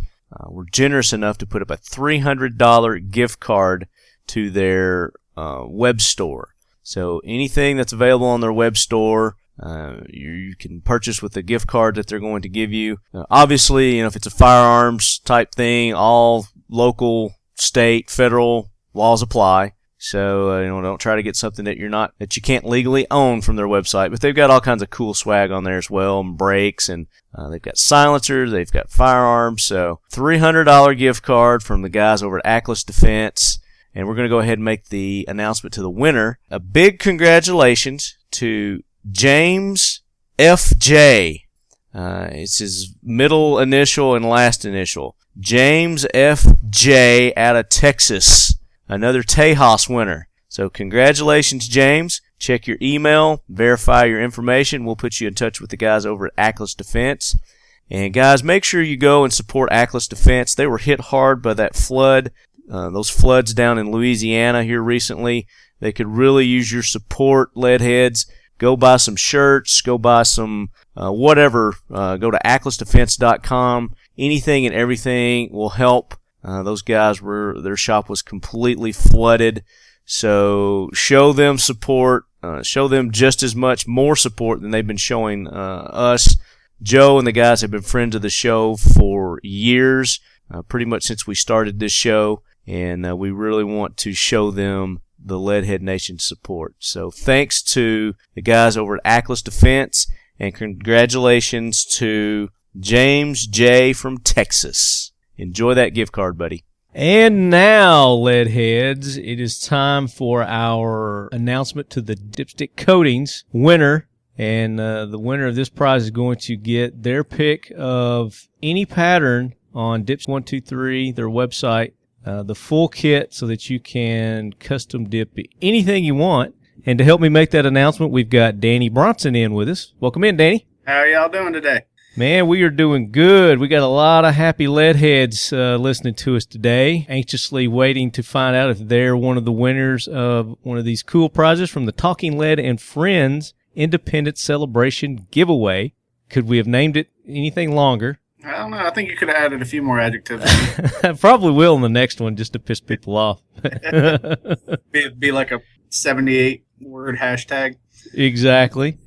were generous enough to put up a $300 gift card to their web store. So anything that's available on their web store, you can purchase with the gift card that they're going to give you. Obviously, if it's a firearms type thing, all local, state, federal laws apply. So, don't try to get something that you can't legally own from their website. But they've got all kinds of cool swag on there as well, and brakes, and they've got silencers, they've got firearms. So, $300 gift card from the guys over at Achelous Defense. And we're going to go ahead and make the announcement to the winner. A big congratulations to James F.J. It's his middle initial and last initial. James F.J. out of Texas. Another Tejas winner. So congratulations, James. Check your email, verify your information. We'll put you in touch with the guys over at Achelous Defense. And guys, make sure you go and support Achelous Defense. They were hit hard by that flood, those floods down in Louisiana here recently. They could really use your support, Leadheads. Go buy some shirts, go buy some whatever. Go to AchelousDefense.com. Anything and everything will help. Those guys their shop was completely flooded. So show them support. Show them just as much more support than they've been showing us. Joe and the guys have been friends of the show for years, pretty much since we started this show, and we really want to show them the Leadhead Nation support. So thanks to the guys over at Achelous Defense, and congratulations to James J. from Texas. Enjoy that gift card, buddy. And now, Leadheads, it is time for our announcement to the Dipstick Coatings winner. And the winner of this prize is going to get their pick of any pattern on Dips123, their website, the full kit so that you can custom dip anything you want. And to help me make that announcement, we've got Danny Bronson in with us. Welcome in, Danny. How are y'all doing today? Man, we are doing good. We got a lot of happy Leadheads listening to us today, anxiously waiting to find out if they're one of the winners of one of these cool prizes from the Talking Lead and Friends Independence Celebration giveaway. Could we have named it anything longer? I don't know. I think you could have added a few more adjectives. I probably will in the next one just to piss people off. be like a 78-word hashtag. Exactly.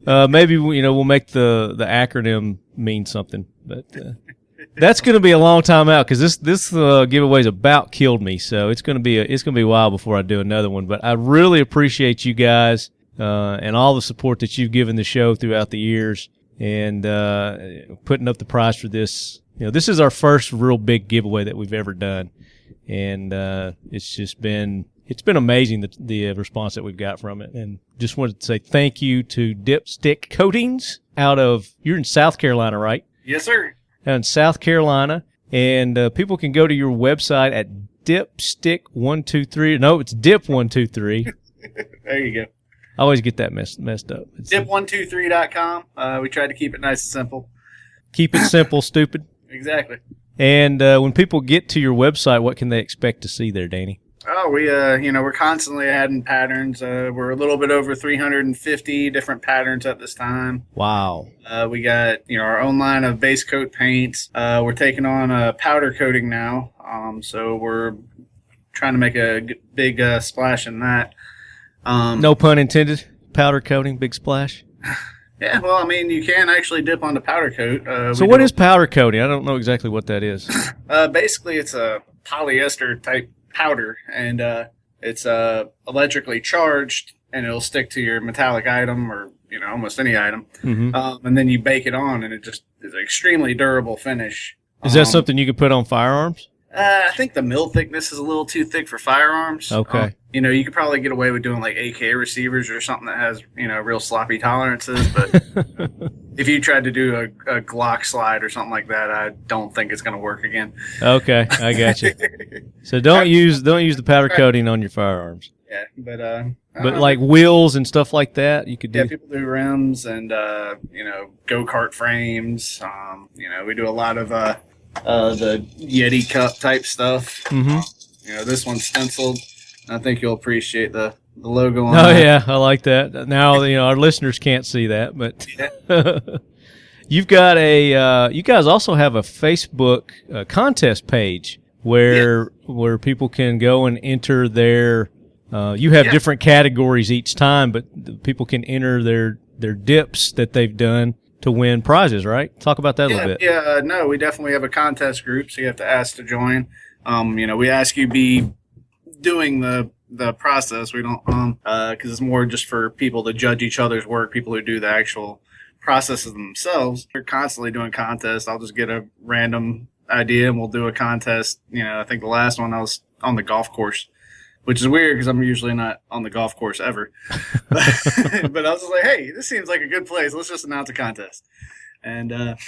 Maybe we'll make the acronym mean something, but that's going to be a long time out because this giveaway's about killed me. So it's going to be a while before I do another one. But I really appreciate you guys and all the support that you've given the show throughout the years and putting up the prize for this. This is our first real big giveaway that we've ever done, and it's been amazing the response that we've got from it, and just wanted to say thank you to Dipstick Coatings you're in South Carolina, right? Yes, sir. Out in South Carolina, and people can go to your website at Dipstick123. No, it's Dip123. There you go. I always get that messed up. Dip123.com. We tried to keep it nice and simple. Keep it simple, stupid. Exactly. And when people get to your website, what can they expect to see there, Danny? Oh, we're constantly adding patterns. We're a little bit over 350 different patterns at this time. Wow. We got, our own line of base coat paints. We're taking on powder coating now. So we're trying to make a big splash in that. No pun intended. Powder coating, big splash. Yeah, well, you can actually dip on the powder coat. So what is powder coating? I don't know exactly what that is. Basically, it's a polyester type powder, and it's electrically charged, and it'll stick to your metallic item or almost any item. Mm-hmm. And then you bake it on, and it just is an extremely durable finish. Is that something you could put on firearms? I think the mill thickness is a little too thick for firearms. Okay. You could probably get away with doing like AK receivers or something that has, real sloppy tolerances. But if you tried to do a Glock slide or something like that, I don't think it's going to work again. Okay, I got you. So don't use the powder coating on your firearms. Yeah, but like wheels and stuff like that, you could do. Yeah, people do rims and go-kart frames. We do a lot of the Yeti cup type stuff. Mm-hmm. This one's stenciled. I think you'll appreciate the logo on Oh, that. yeah, I like that. Now, our listeners can't see that, but you've got you guys also have a Facebook contest page where people can go and enter their, you have different categories each time, but people can enter their dips that they've done to win prizes, right? Talk about that a little bit. Yeah, no, we definitely have a contest group, so you have to ask to join. We ask you be doing the process. We don't because it's more just for people to judge each other's work, people who do the actual processes themselves. We're constantly doing contests. I'll just get a random idea and we'll do a contest. I think the last one I was on the golf course, which is weird because I'm usually not on the golf course ever. But I was just like, hey, this seems like a good place. Let's just announce a contest. And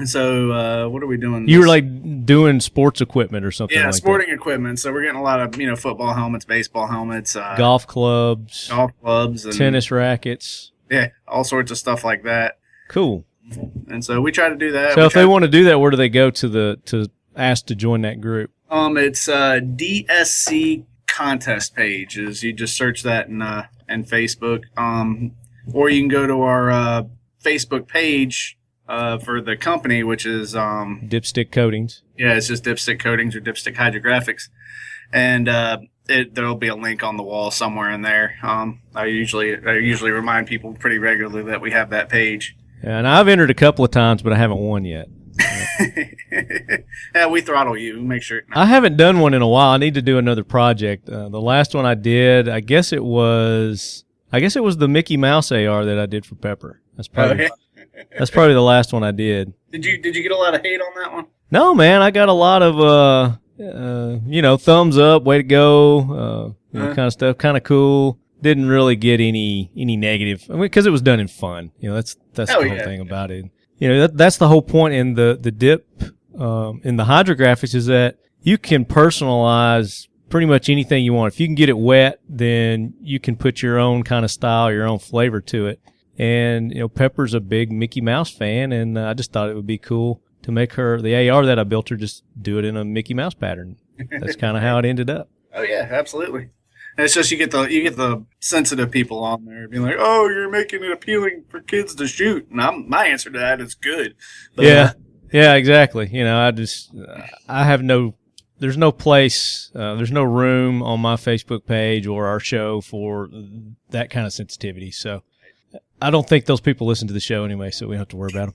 so what are we doing? You were like doing sports equipment or something like that. Yeah, sporting equipment. So we're getting a lot of, football helmets, baseball helmets. Golf clubs. And tennis rackets. Yeah, all sorts of stuff like that. Cool. And so we try to do that. So if they want to do that, where do they go to ask to join that group? It's DSC contest page. You just search that in Facebook. Or you can go to our Facebook page for the company, which is Dipstick Coatings. Yeah, it's just Dipstick Coatings or Dipstick Hydrographics, and there'll be a link on the wall somewhere in there. I usually remind people pretty regularly that we have that page. Yeah, and I've entered a couple of times, but I haven't won yet. Yeah, we throttle you. Make sure. I haven't done one in a while. I need to do another project. The last one I did, I guess it was the Mickey Mouse AR that I did for Pepper. That's probably the last one I did. Did you get a lot of hate on that one? No, man. I got a lot of thumbs up, way to go, kind of stuff, kind of cool. Didn't really get any negative. I mean, because it was done in fun. That's the whole thing about it. That's the whole point in the dip in the hydrographics is that you can personalize pretty much anything you want. If you can get it wet, then you can put your own kind of style, your own flavor to it. And Pepper's a big Mickey Mouse fan, and I just thought it would be cool to make the AR that I built her just do it in a Mickey Mouse pattern. That's kind of how it ended up. Oh yeah, absolutely. And it's just you get the sensitive people on there being like, "Oh, you're making it appealing for kids to shoot." And my answer to that is good. But, yeah, exactly. I have there's no place, there's no room on my Facebook page or our show for that kind of sensitivity. So I don't think those people listen to the show anyway, so we don't have to worry about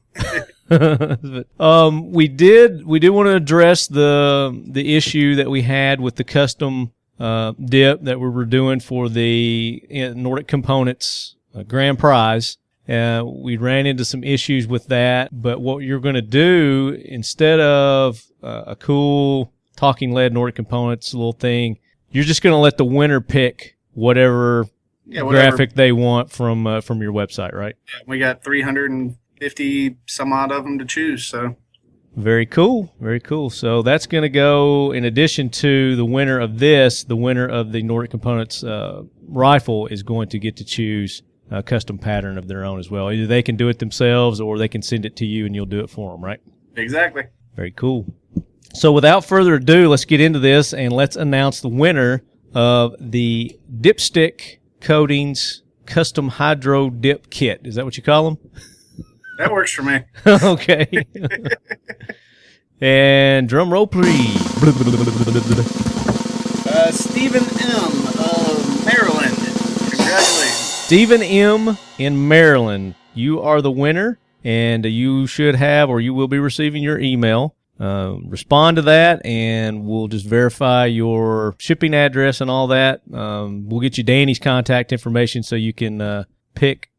them. But, we did want to address the issue that we had with the custom dip that we were doing for the Nordic Components grand prize. We ran into some issues with that, but what you're going to do instead of a cool talking lead Nordic Components little thing, you're just going to let the winner pick whatever graphic they want from your website, right? We got 350 some odd of them to choose, so. Very cool. Very cool. So that's going to go, in addition to the winner of this, the winner of the Nordic Components rifle is going to get to choose a custom pattern of their own as well. Either they can do it themselves or they can send it to you and you'll do it for them, right? Exactly. Very cool. So without further ado, let's get into this and let's announce the winner of the Dipstick Coatings Custom Hydro Dip Kit. Is that what you call them? That works for me. Okay. And drum roll, please. Stephen M. of Maryland. Congratulations. Stephen M. in Maryland. You are the winner, and you should have, or you will be receiving your email. Respond to that, and we'll just verify your shipping address and all that. We'll get you Danny's contact information so you can pick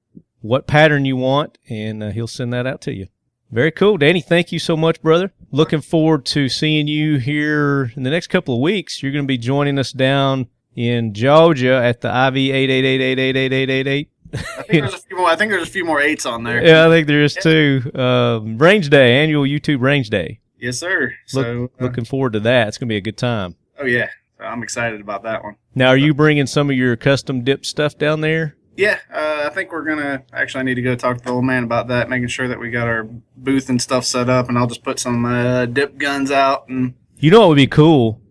what pattern you want, and he'll send that out to you. Very cool. Danny, thank you so much, brother. Looking forward to seeing you here in the next couple of weeks. You're going to be joining us down in Georgia at the IV 888888888. I think there's a few more 8s on there. Yeah, I think there is too. Range Day, annual YouTube Range Day. Yes, sir. Looking forward to that. It's going to be a good time. Oh, yeah. I'm excited about that one. Now, are you bringing some of your custom dip stuff down there? Yeah, I think we're going to... Actually, I need to go talk to the old man about that, making sure that we got our booth and stuff set up, and I'll just put some dip guns out. And You know what would be cool?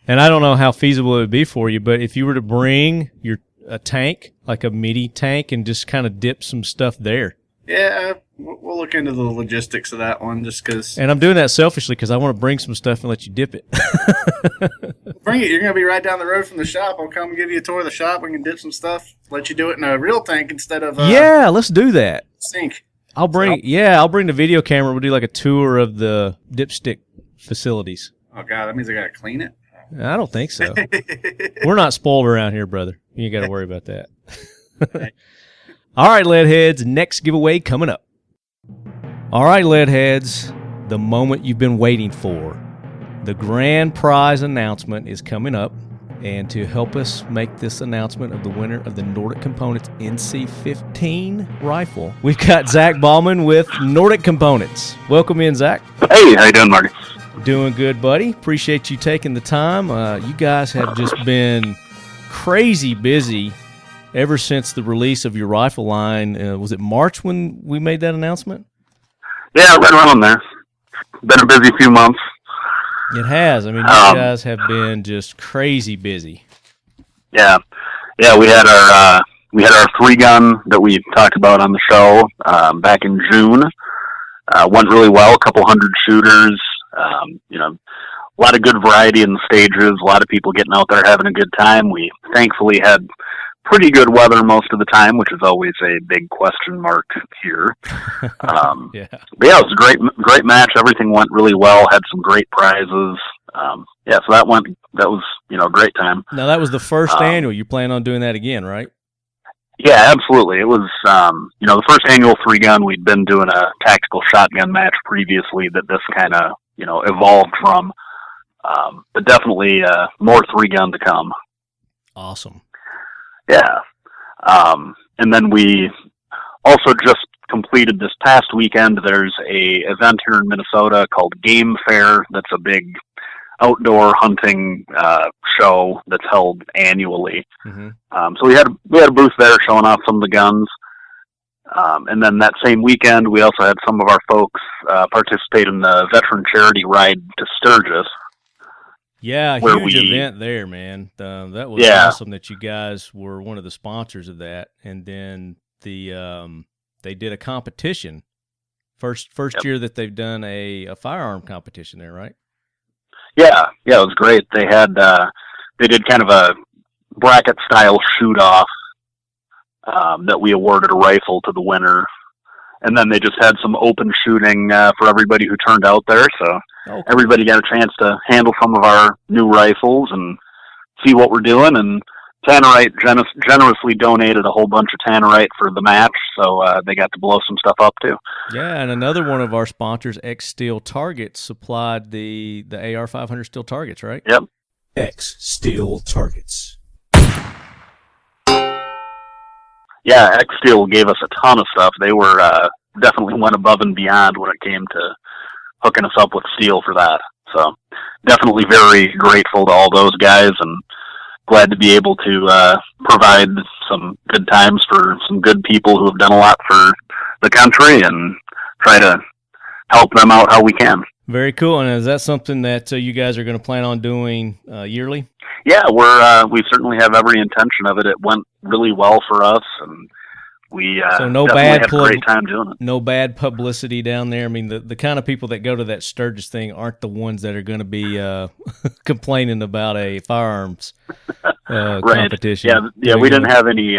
And I don't know how feasible it would be for you, but if you were to bring a tank, like a MIDI tank, and just kind of dip some stuff there. Yeah, we'll look into the logistics of that one, just because... And I'm doing that selfishly because I want to bring some stuff and let you dip it. Bring it. You're going to be right down the road from the shop. I'll come give you a tour of the shop. We can dip some stuff. Let you do it in a real tank instead of yeah, let's do that. Sink. I'll bring the video camera. We'll do like a tour of the dipstick facilities. Oh, God, that means I got to clean it? I don't think so. We're not spoiled around here, brother. You ain't got to worry about that. All right, Leadheads, next giveaway coming up. All right, Leadheads, the moment you've been waiting for. The grand prize announcement is coming up, and to help us make this announcement of the winner of the Nordic Components NC-15 rifle, we've got Zach Ballman with Nordic Components. Welcome in, Zach. Hey, how you doing, Marty? Doing good, buddy. Appreciate you taking the time. You guys have just been crazy busy ever since the release of your rifle line. Was it March when we made that announcement? Yeah, right around there. Been a busy few months. It has. I mean, you guys have been just crazy busy. Yeah, we had our 3-gun that we talked about on the show back in June. Went really well. A couple hundred shooters. A lot of good variety in the stages. A lot of people getting out there having a good time. We thankfully had pretty good weather most of the time, which is always a big question mark here. But yeah, it was a great match. Everything went really well. Had some great prizes. So that was a great time. Now that was the first annual. You plan on doing that again, right? Yeah, absolutely. It was the first annual 3-gun. We'd been doing a tactical shotgun match previously that this kind of evolved from. But definitely more 3-gun to come. Awesome. Yeah. And then we also just completed this past weekend. There's a event here in Minnesota called Game Fair. That's a big outdoor hunting show that's held annually. Mm-hmm. So we had a booth there showing off some of the guns. And then that same weekend, we also had some of our folks participate in the veteran charity ride to Sturgis. Yeah, huge event there, man. That was awesome that you guys were one of the sponsors of that. And then they did a competition. First year that they've done a firearm competition there, right? Yeah, it was great. They had they did kind of a bracket style shoot off that we awarded a rifle to the winner. And then they just had some open shooting for everybody who turned out there. So everybody got a chance to handle some of our new rifles and see what we're doing. And Tannerite generously donated a whole bunch of Tannerite for the match. So they got to blow some stuff up too. Yeah, and another one of our sponsors, X Steel Targets, supplied the AR-500 steel targets, right? Yep. X Steel Targets. Yeah, X Steel gave us a ton of stuff. They were definitely went above and beyond when it came to hooking us up with steel for that. So definitely very grateful to all those guys and glad to be able to provide some good times for some good people who have done a lot for the country and try to help them out how we can. Very cool. And is that something that you guys are going to plan on doing yearly? Yeah, we certainly have every intention of it. It went really well for us, and we definitely had a great time doing it. No bad publicity down there. I mean, the kind of people that go to that Sturgis thing aren't the ones that are going to be complaining about a firearms competition. Yeah. We didn't have any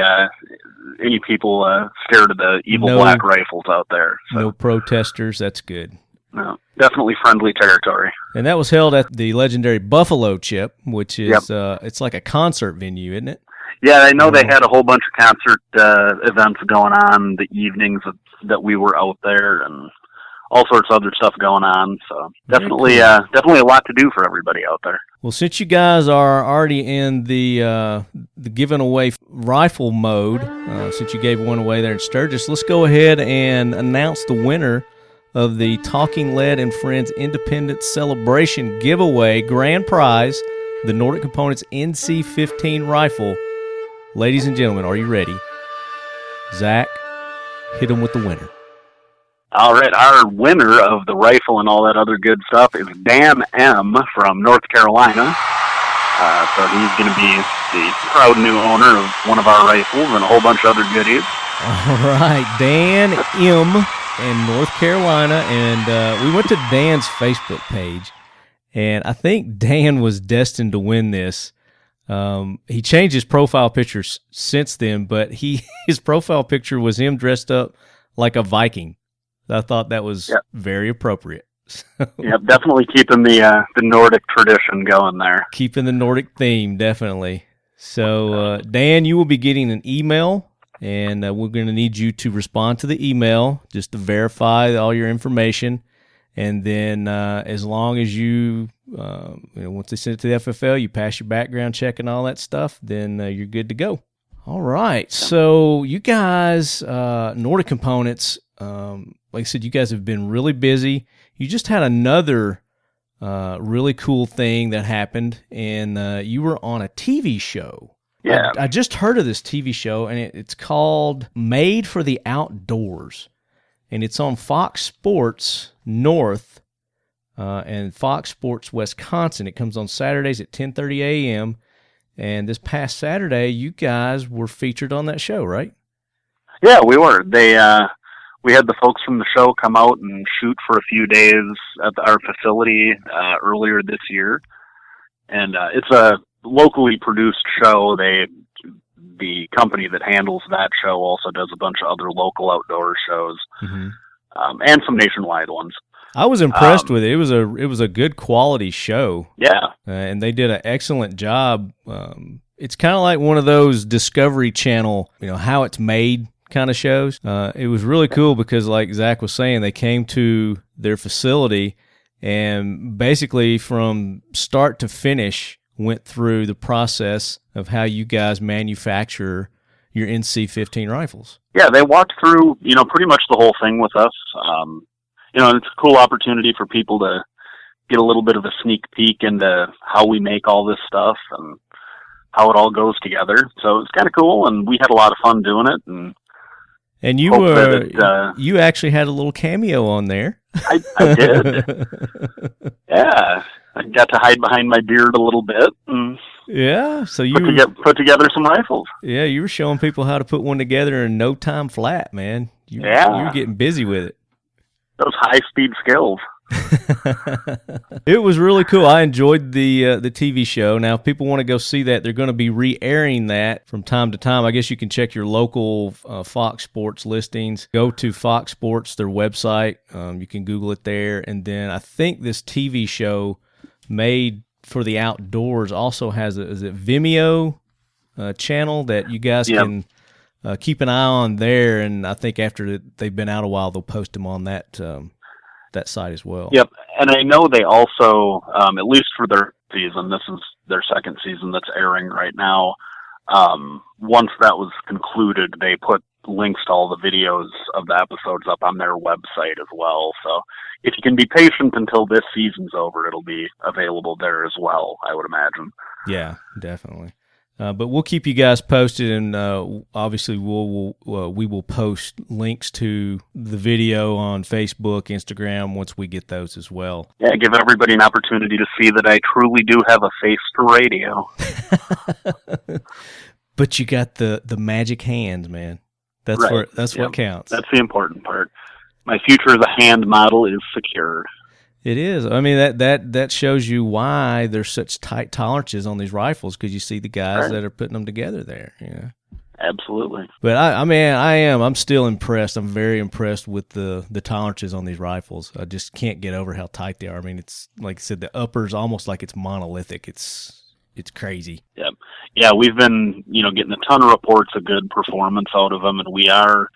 people scared of the evil black rifles out there. So. No protesters. That's good. No, definitely friendly territory. And that was held at the legendary Buffalo Chip, which is it's like a concert venue, isn't it? Yeah, I know they had a whole bunch of concert events going on the evenings that we were out there, and all sorts of other stuff going on. So definitely a lot to do for everybody out there. Well, since you guys are already in the giving away rifle mode, since you gave one away there in Sturgis, let's go ahead and announce the winner of the Talking Lead and Friends Independence Celebration giveaway. Grand prize the Nordic Components NC-15 rifle. Ladies and gentlemen, are you ready? Zach, hit him with the winner. All right, our winner of the rifle and all that other good stuff is Dan M. from North Carolina. So he's going to be the proud new owner of one of our rifles and a whole bunch of other goodies. All right, Dan M. in North Carolina, and we went to Dan's Facebook page, and I think Dan was destined to win this. He changed his profile picture since then, but his profile picture was him dressed up like a Viking. I thought that was very appropriate. Yep, definitely keeping the Nordic tradition going there. Keeping the Nordic theme, definitely. So, Dan, you will be getting an email, and we're going to need you to respond to the email just to verify all your information. And then as long as you once they send it to the FFL, you pass your background check and all that stuff, then you're good to go. All right. So you guys, Nordic Components, like I said, you guys have been really busy. You just had another really cool thing that happened, and you were on a TV show. Yeah. I just heard of this TV show, and it's called Made for the Outdoors, and it's on Fox Sports North and Fox Sports Wisconsin. It comes on Saturdays at 10:30 a.m., and this past Saturday, you guys were featured on that show, right? Yeah, we were. We had the folks from the show come out and shoot for a few days at our facility earlier this year. And it's a locally produced show. The company that handles that show also does a bunch of other local outdoor shows, and some nationwide ones. I was impressed with it. It was a good quality show. Yeah. And they did an excellent job. It's kind of like one of those Discovery Channel, how it's made kind of shows. It was really cool because, like Zach was saying, they came to their facility and basically from start to finish went through the process of how you guys manufacture your NC-15 rifles. Yeah, they walked through, pretty much the whole thing with us. It's a cool opportunity for people to get a little bit of a sneak peek into how we make all this stuff and how it all goes together. So it's kind of cool, and we had a lot of fun doing it. And you you actually had a little cameo on there. I did. Yeah, I got to hide behind my beard a little bit. Yeah, so you put together some rifles. Yeah, you were showing people how to put one together in no time flat, man. You were getting busy with it. Those high-speed skills. It was really cool. I enjoyed the TV show. Now, if people want to go see that, they're going to be re-airing that from time to time. I guess you can check your local Fox Sports listings. Go to Fox Sports, their website. You can Google it there. And then I think this TV show Made for the Outdoors also has a Vimeo channel that you guys can keep an eye on there. And I think after they've been out a while, they'll post them on that site as well. Yep, and I know they also, at least for their season, this is their second season that's airing right now. Once that was concluded, they put links to all the videos of the episodes up on their website as well. So if you can be patient until this season's over, it'll be available there as well, I would imagine. Yeah, definitely. But we'll keep you guys posted, and obviously we will post links to the video on Facebook, Instagram once we get those as well. Yeah, give everybody an opportunity to see that I truly do have a face for radio. But you got the magic hands, man. That's right. What counts. That's the important part. My future as a hand model is secure. It is. I mean, that shows you why there's such tight tolerances on these rifles, because you see the guys that are putting them together there. Absolutely. But I'm still impressed. I'm very impressed with the tolerances on these rifles. I just can't get over how tight they are. I mean, it's like I said, the upper's almost like it's monolithic. It's crazy. Yep. Yeah, we've been, getting a ton of reports of good performance out of them, and we are,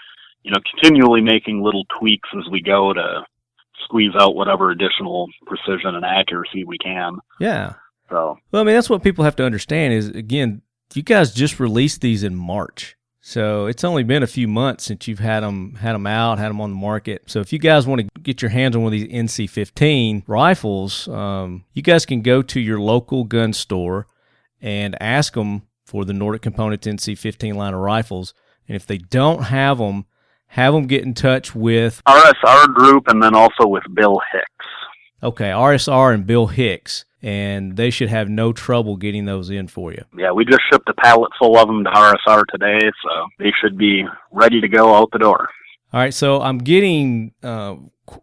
continually making little tweaks as we go to squeeze out whatever additional precision and accuracy we can. Yeah. So, well, I mean, that's what people have to understand is, again, you guys just released these in March. So it's only been a few months since you've had them out, had them on the market. So if you guys want to get your hands on one of these NC-15 rifles, you guys can go to your local gun store and ask them for the Nordic Components NC-15 line of rifles. And if they don't have them get in touch with RSR Group and then also with Bill Hicks. Okay, RSR and Bill Hicks. And they should have no trouble getting those in for you. Yeah, we just shipped a pallet full of them to RSR today, so they should be ready to go out the door. All right, so I'm getting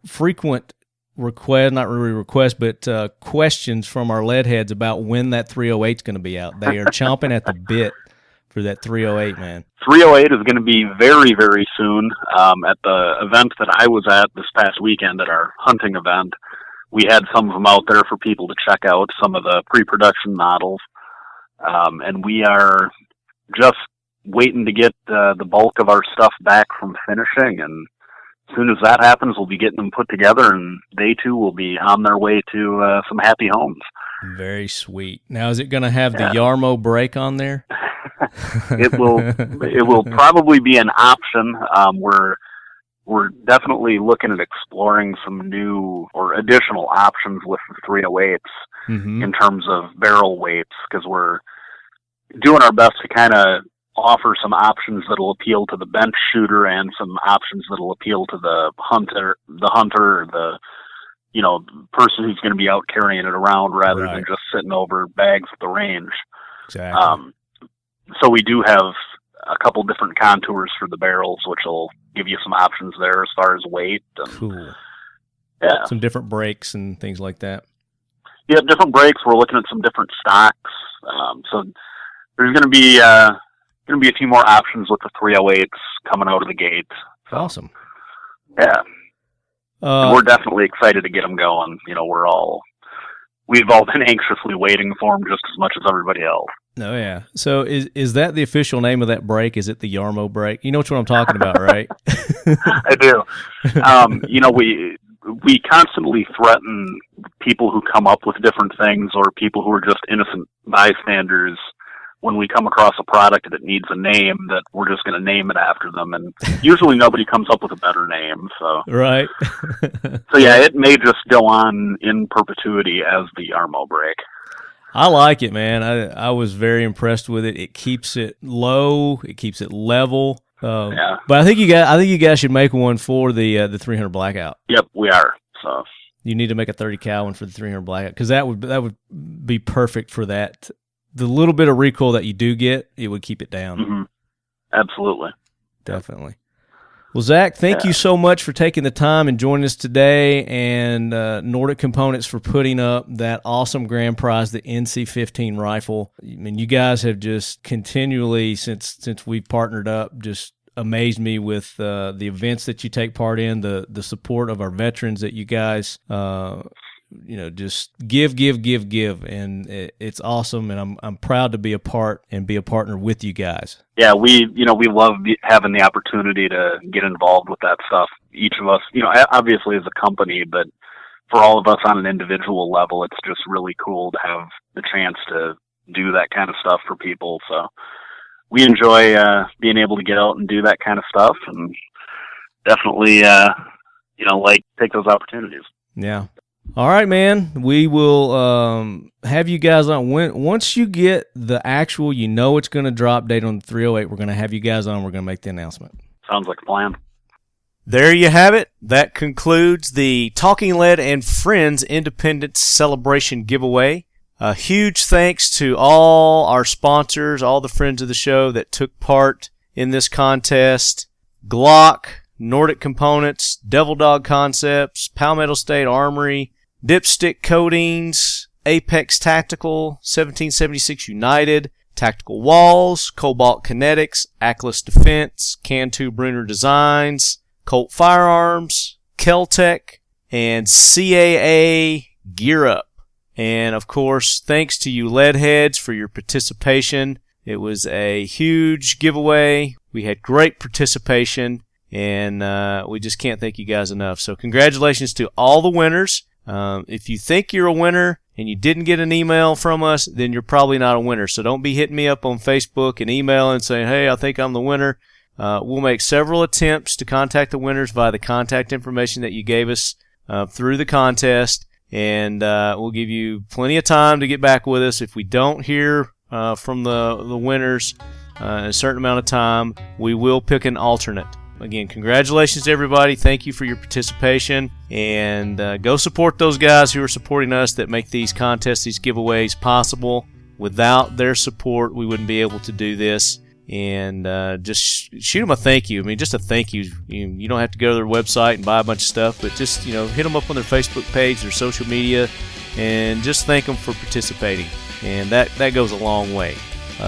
frequent requests, not really requests, but questions from our lead heads about when that 308 is going to be out. They are chomping at the bit for that 308, man. 308 is going to be very, very soon. At the event that I was at this past weekend at our hunting event, we had some of them out there for people to check out, some of the pre-production models. And we are just waiting to get the bulk of our stuff back from finishing. And as soon as that happens, we'll be getting them put together, and they too will be on their way to some happy homes. Very sweet. Now, is it going to have the Yarmo brake on there? It will probably be an option. We're definitely looking at exploring some new or additional options with the 308s in terms of barrel weights, because we're doing our best to kind of offer some options that'll appeal to the bench shooter and some options that'll appeal to the hunter, or the person who's going to be out carrying it around rather than just sitting over bags at the range. Exactly. So we do have a couple different contours for the barrels, which will give you some options there as far as weight. And, cool. Yeah. Some different brakes and things like that. Yeah, different brakes. We're looking at some different stocks. So there's going to be a few more options with the 308s coming out of the gate. So, awesome. Yeah. We're definitely excited to get them going. We've all been anxiously waiting for them just as much as everybody else. Oh, yeah. So is that the official name of that brake? Is it the Yarmo brake? You know what I'm talking about, right? I do. We constantly threaten people who come up with different things, or people who are just innocent bystanders, when we come across a product that needs a name, that we're just going to name it after them. And usually nobody comes up with a better name. So right. So yeah, it may just go on in perpetuity as the Yarmo brake. I like it, man. I was very impressed with it. It keeps it low. It keeps it level. Yeah. But I think you guys should make one for the 300 Blackout. Yep, we are. So you need to make a 30 cal one for the 300 Blackout, because that would be perfect for that. The little bit of recoil that you do get, it would keep it down. Mm-hmm. Absolutely. Definitely. Well, Zach, thank you so much for taking the time and joining us today, and Nordic Components for putting up that awesome grand prize, the NC-15 rifle. I mean, you guys have just continually, since we've partnered up, just amazed me with the events that you take part in, the support of our veterans that you guys just give, and it's awesome, and I'm proud to be a part and be a partner with you guys. Yeah, we love having the opportunity to get involved with that stuff. Each of us, obviously as a company, but for all of us on an individual level, it's just really cool to have the chance to do that kind of stuff for people. So we enjoy being able to get out and do that kind of stuff, and definitely take those opportunities. Yeah. All right, man. We will have you guys on. Once you get the actual, it's going to drop date on the 308, we're going to have you guys on. We're going to make the announcement. Sounds like a plan. There you have it. That concludes the Talking Lead and Friends Independence Celebration giveaway. A huge thanks to all our sponsors, all the friends of the show that took part in this contest. Glock, Nordic Components, Devil Dog Concepts, Palmetto State Armory, Dipstick Coatings, Apex Tactical, 1776 United, Tactical Walls, Cobalt Kinetics, Atlas Defense, Cantu Bruner Designs, Colt Firearms, kel-tec, and CAA Gear Up. And, of course, thanks to you leadheads for your participation. It was a huge giveaway. We had great participation, and we just can't thank you guys enough. So congratulations to all the winners. If you think you're a winner and you didn't get an email from us, then you're probably not a winner. So don't be hitting me up on Facebook and emailing saying, hey, I think I'm the winner. We'll make several attempts to contact the winners via the contact information that you gave us through the contest, and we'll give you plenty of time to get back with us. If we don't hear from the winners in a certain amount of time, we will pick an alternate. Again, congratulations to everybody. Thank you for your participation, and go support those guys who are supporting us that make these contests, these giveaways possible. Without their support, we wouldn't be able to do this. And just shoot them a thank you. I mean, just a thank you. You don't have to go to their website and buy a bunch of stuff, but just, hit them up on their Facebook page, their social media, and just thank them for participating. And that goes a long way.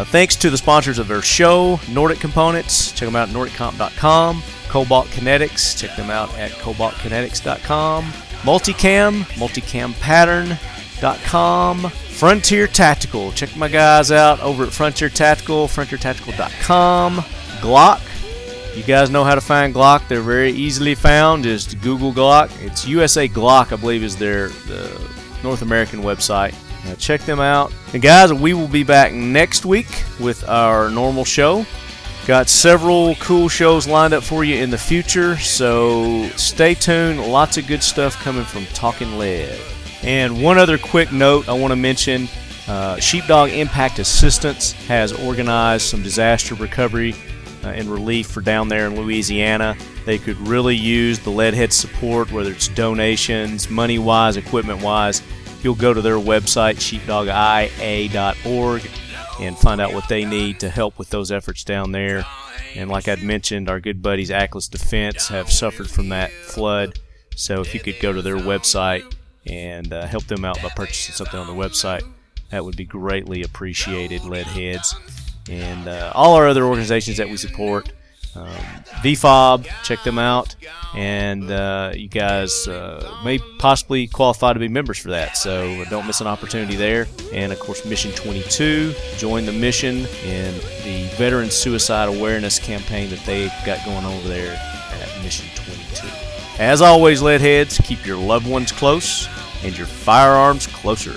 Thanks to the sponsors of our show, Nordic Components. Check them out at nordiccomp.com. Cobalt Kinetics. Check them out at cobaltkinetics.com. multicampattern.com. Frontier Tactical. Check my guys out over at Frontier Tactical, frontiertactical.com. Glock. You guys know how to find Glock. They're very easily found. Just Google Glock. It's USA Glock, I believe, is the North American website. Check them out. And guys, we will be back next week with our normal show. Got several cool shows lined up for you in the future, so stay tuned. Lots of good stuff coming from Talking Lead. And one other quick note I want to mention, Sheepdog Impact Assistance has organized some disaster recovery and relief for down there in Louisiana. They could really use the Leadhead support, whether it's donations, money-wise, equipment-wise. You'll go to their website, sheepdogia.org, and find out what they need to help with those efforts down there. And like I'd mentioned, our good buddies Atlas Defense have suffered from that flood. So if you could go to their website and help them out by purchasing something on their website, that would be greatly appreciated, Leadheads. And all our other organizations that we support, VFOB, check them out, and you guys may possibly qualify to be members for that, so don't miss an opportunity there. And of course, Mission 22, join the mission in the Veteran Suicide Awareness campaign that they've got going over there at Mission 22. As always, Leadheads, keep your loved ones close and your firearms closer.